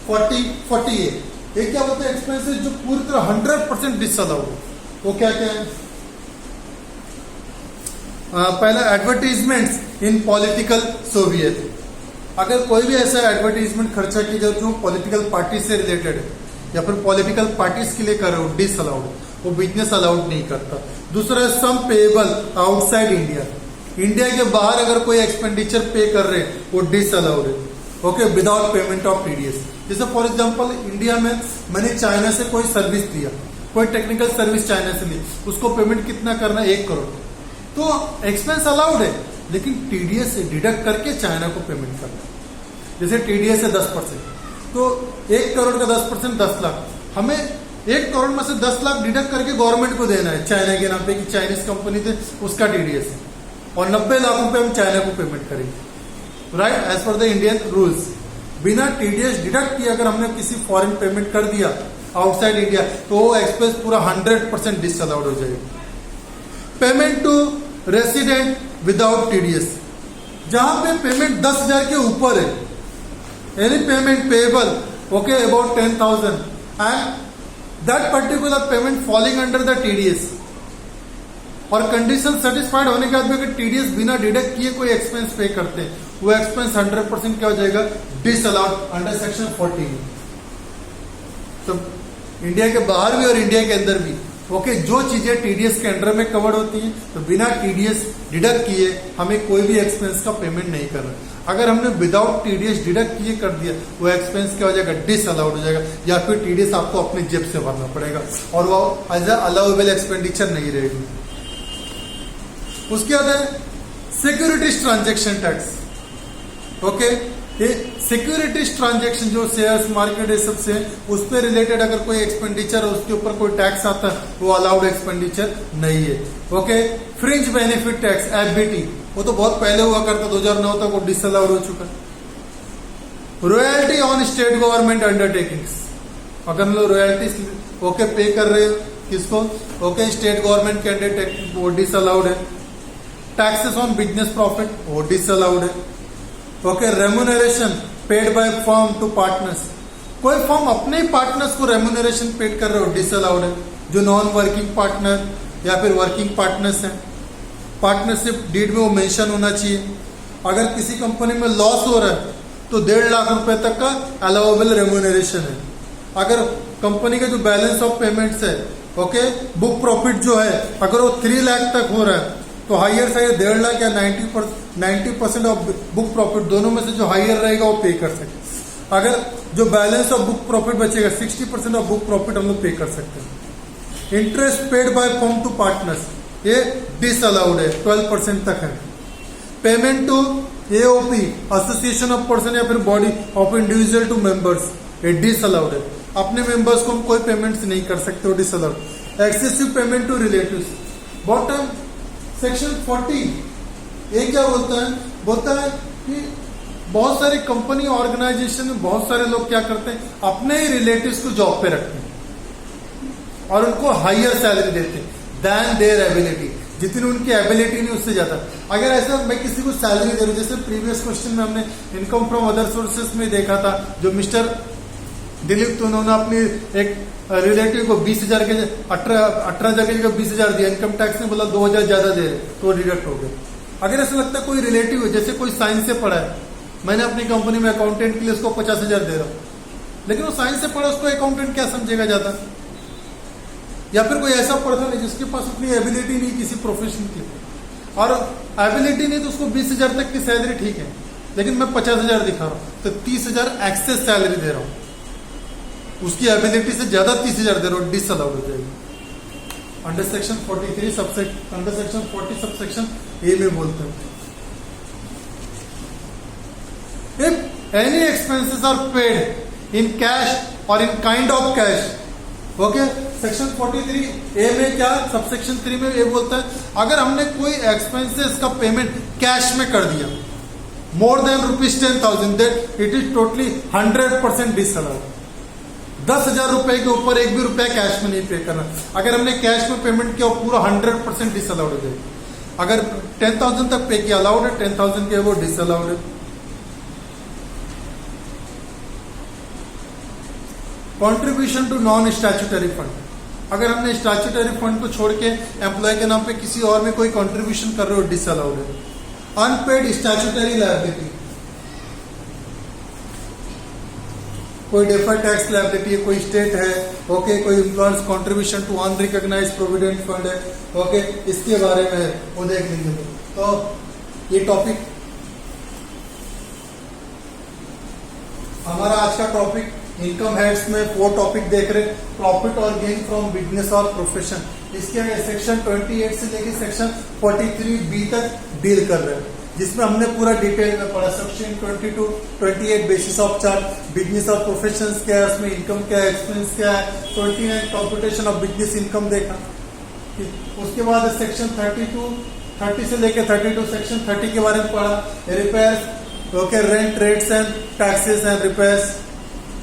40(a) ये क्या होता है एक्सपेंसेस जो पूरी तरह 100% डिसअलाउड है। वो क्या क्या है? पहला एडवर्टीजमेंट्स इन पॉलिटिकल सोवियत। अगर कोई भी ऐसा एडवर्टीजमेंट खर्चा की जाए जो पॉलिटिकल पार्टी से रिलेटेड है या फिर पॉलिटिकल पार्टीज के लिए कर रहे हो, डिसअलाउड, वो बिजनेस अलाउड नहीं करता। दूसरा है सम पेएबल आउटसाइड इंडिया, इंडिया के बाहर अगर कोई एक्सपेंडिचर पे कर रहे हैं वो डिसअलाउड है। Okay, without payment of TDS. जैसे फॉर एग्जांपल इंडिया में मैंने चाइना से कोई सर्विस दिया, कोई टेक्निकल सर्विस चाइना से ली, उसको पेमेंट कितना करना है 1 करोड़, तो एक्सपेंस अलाउड है लेकिन टीडीएस से डिडक्ट करके चाइना को पेमेंट करना है। जैसे टीडीएस है 10%, तो 1 करोड़ का 10% 10 लाख, हमें 1 करोड़ में से 10 लाख डिडक्ट करके गवर्नमेंट को देना है चाइना के नाम पे कि चाइनीज कंपनी थे उसका टीडीएस है, और 90 लाख रुपए हम चाइना को पेमेंट करेंगे, right, as per the Indian rules. बिना टीडीएस डिडक्ट किए अगर हमने किसी फॉरेन पेमेंट कर दिया आउटसाइड इंडिया तो वो एक्सपेंस पूरा 100% डिसअलाउड हो जाएगा। Payment to resident without TDS, जहां पे पेमेंट 10,000 के ऊपर है, any payment payable okay about 10,000 and that particular payment falling under the TDS, और कंडीशन सेटिस्फाइड होने के बाद भी अगर टीडीएस बिना डिडक्ट किए कोई एक्सपेंस पे करते हैं, वो एक्सपेंस 100% क्या हो जाएगा, डिसअलाउड अंडर सेक्शन 14। तो इंडिया के बाहर भी और इंडिया के अंदर भी ओके, जो चीजें टीडीएस के अंडर में कवर होती हैं, तो बिना टीडीएस डिडक्ट किए हमें कोई भी एक्सपेंस का पेमेंट नहीं करना। अगर हमने विदाउट टीडीएस डिडक्ट किए कर दिया, वो एक्सपेंस क्या हो जाएगा, डिसअलाउड हो जाएगा, या फिर टीडीएस आपको अपनी जेब से भरना पड़ेगा और वो एज अ अलाउएबल एक्सपेंडिचर नहीं रहेगी। उसके बाद है सिक्योरिटीज ट्रांजेक्शन टैक्स। ओके, ये सिक्योरिटीज ट्रांजेक्शन जो शेयर्स मार्केट ये सब से उस पर रिलेटेड अगर कोई एक्सपेंडिचर है, उसके ऊपर कोई टैक्स आता है, वो अलाउड एक्सपेंडिचर नहीं है। Okay, fringe benefit tax FBT, वो तो बहुत पहले हुआ करता, 2009 तक वो डिसअलाउड हो चुका है। Royalty on state government undertakings, अगर हम लोग रॉयल्टी ओके पे कर रहे हो किसको, ओके स्टेट गवर्नमेंट के अंडरटेकिंग, वो डिसअलाउड है। टैक्सेस ऑन बिजनेस प्रॉफिट, वो डिसअलाउड है। Okay, remuneration paid by firm to partners, कोई फर्म अपने ही पार्टनर्स को रेम्यूनरेशन पेड कर रहे हो, डिसअलाउड है। जो नॉन वर्किंग पार्टनर या फिर वर्किंग पार्टनर्स हैं, पार्टनरशिप डीड में वो मेंशन होना चाहिए। अगर किसी कंपनी में लॉस हो रहा है तो 1.5 लाख रुपए तक का अलाउएबल रेम्यूनरेशन है। अगर कंपनी का जो बैलेंस ऑफ पेमेंट्स है, ओके बुक प्रॉफिट जो है, अगर वो 3 लाख तक हो रहा है तो हायर से 1.5 लाख या 90% ऑफ बुक प्रॉफिट, दोनों में से जो हायर रहेगा वो पे कर सकते। अगर जो बैलेंस ऑफ बुक प्रॉफिट बचेगा 60% ऑफ बुक प्रॉफिट हम लोग पे कर सकते हैं। Interest paid by firm to partners, ये डिसअलाउड है, 12% तक है। Payment to AOP association of person या फिर body of individual to members, ये डिसअलाउड है। अपने मेंबर्स को हम कोई पेमेंट्स नहीं कर सकते, वो disallowed. Excessive payment to relatives, bottom section 40 ये क्या बोलता है कि बहुत सारी कंपनी ऑर्गेनाइजेशन में बहुत सारे लोग क्या करते हैं, अपने ही रिलेटिव्स को जॉब पे रखते हैं और उनको हायर सैलरी देते हैं देन देयर एबिलिटी, जितनी उनकी एबिलिटी नहीं उससे ज्यादा। अगर ऐसा मैं किसी को सैलरी दे रहा हूं, जैसे प्रीवियस क्वेश्चन में हमने इनकम फ्रॉम अदर सोर्सेस में देखा था, जो मिस्टर दिलीप, तो उन्होंने अपनी एक रिलेटिव को 20,000 के 18,000 की जगह 20,000 दिया, इनकम टैक्स ने बोला 2,000 ज्यादा दे रहे, तो डिडक्ट हो गए। अगर ऐसा लगता है कोई रिलेटिव है, जैसे कोई साइंस से पढ़ा है, मैंने अपनी कंपनी में अकाउंटेंट के लिए उसको 50,000 दे रहा हूं, लेकिन वो साइंस से पढ़ा, उसको अकाउंटेंट क्या समझेगा ज्यादा। या फिर कोई ऐसा पर्सन है जिसके पास उतनी एबिलिटी नहीं किसी प्रोफेशन की, और एबिलिटी नहीं तो उसको 20,000 तक की सैलरी ठीक है, लेकिन मैं 50,000 दिखा रहा हूं तो 30,000 एक्सेस सैलरी दे रहा हूं, उसकी एबिलिटी से ज्यादा 30,000 दे रहा हूं, डिसअलाउड हो जाएगी। Under section 43 under section 40 subsection A में बोलते हैं, if any expenses are paid in cash और in kind of cash, okay section 43 A में क्या, सबसेक्शन 3 में ये बोलता है, अगर हमने कोई एक्सपेंसेस का पेमेंट कैश में कर दिया more than ₹10,000, that it is totally 100% disallowed. 10,000 रुपए के ऊपर एक भी रुपया कैश में नहीं पे करना। अगर हमने कैश में पेमेंट किया पूरा 100% डिसअलाउड हो जाएगा। अगर 10,000 तक पे किया अलाउड है, 10,000 के वो डिसअलाउड है। Contribution to non statutory fund, अगर हमने स्टैट्यूटरी फंड को छोड़ के एम्प्लॉय के नाम पे किसी और में कोई कंट्रीब्यूशन कर रहे हो, डिसअलाउड है। अनपेड स्टैट्यूटरी लायबिलिटी, कोई डेफर्ड टैक्स लायबिलिटी है, कोई स्टेट है, ओके कोई employer's contribution to unrecognised provident fund है, ओके इसके बारे में है, वो देख लेंगे। तो ये टॉपिक हमारा आज का टॉपिक, इनकम हेड्स में 4 टॉपिक देख रहे, प्रॉफिट और गेन फ्रॉम बिजनेस और प्रोफेशन, इसके सेक्शन 28 से लेकर सेक्शन 43B तक डील कर रहे हैं, जिसमें हमने पूरा डिटेल में पढ़ा। Section 22, 28 basis of chart, business और प्रोफेशन क्या है, उसमें इनकम क्या है, एक्सपेंस क्या है, 29 कंप्यूटेशन ऑफ बिजनेस इनकम देखा। उसके बाद सेक्शन 30 से लेकर 32 सेक्शन 30 के बारे में पढ़ा, repair, okay rent, rates and taxes and repairs.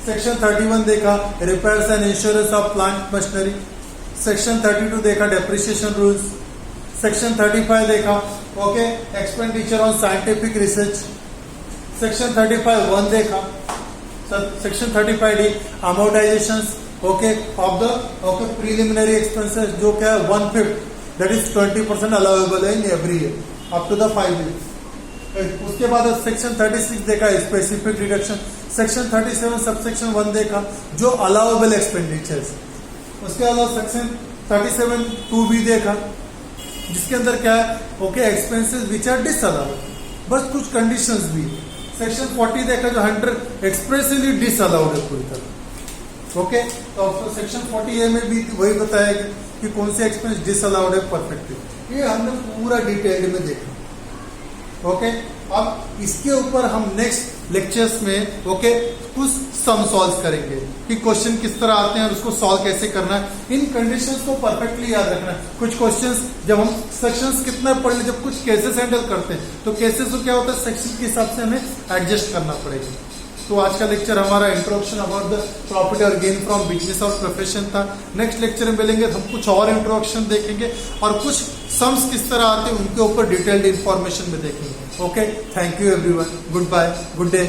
Section 31 देखा, repairs and insurance of plant machinery. Section 32 देखा, डेप्रिसिएशन रूल्स। सेक्शन 35 देखा, okay expenditure on scientific research. Section 35(1) देखा। Section 35D amortization okay of the okay preliminary expenses जो क्या है 1/5 that is 20% allowable है in every year up to the 5 year. उसके बाद section 36 देखा स्पेसिफिक डिडक्शन, सेक्शन 37 सबसेक्शन 1 देखा जो अलाउेबल एक्सपेंडिचर्स। उसके अलावा सेक्शन 37 2B देखा जिसके अंदर क्या है okay expenses which are disallowed, बस कुछ कंडीशंस भी। सेक्शन 40 देखा जो 100 एक्सप्रेसली डिसअलाउड है पूरी तरह। ओके तो सेक्शन 40A में भी वही बताया कि कौन से एक्सपेंस डिसअलाउड है परफेक्टली, ये हमने पूरा डिटेल्ड में देखा। ओके अब इसके ऊपर हम नेक्स्ट लेक्चर्स में ओके कुछ सम सॉल्व करेंगे कि क्वेश्चन किस तरह आते हैं और उसको सॉल्व कैसे करना है। इन कंडीशंस को परफेक्टली याद रखना है। कुछ क्वेश्चंस जब हम सेक्शंस कितना पढ़ ले, जब कुछ केसेस हैंडल करते हैं तो केसेस को क्या होता है सेक्शन के हिसाब से हमें एडजस्ट करना पड़ेगा। तो आज का लेक्चर हमारा इंट्रोडक्शन अबाउट द प्रॉफिट और गेन फ्रॉम बिजनेस और प्रोफेशन था। नेक्स्ट लेक्चर में मिलेंगे हम कुछ और इंट्रोडक्शन देखेंगे और कुछ सम्स किस तरह आते हैं उनके ऊपर डिटेल्ड इंफॉर्मेशन में देखेंगे। Okay thank you everyone, good bye, good day.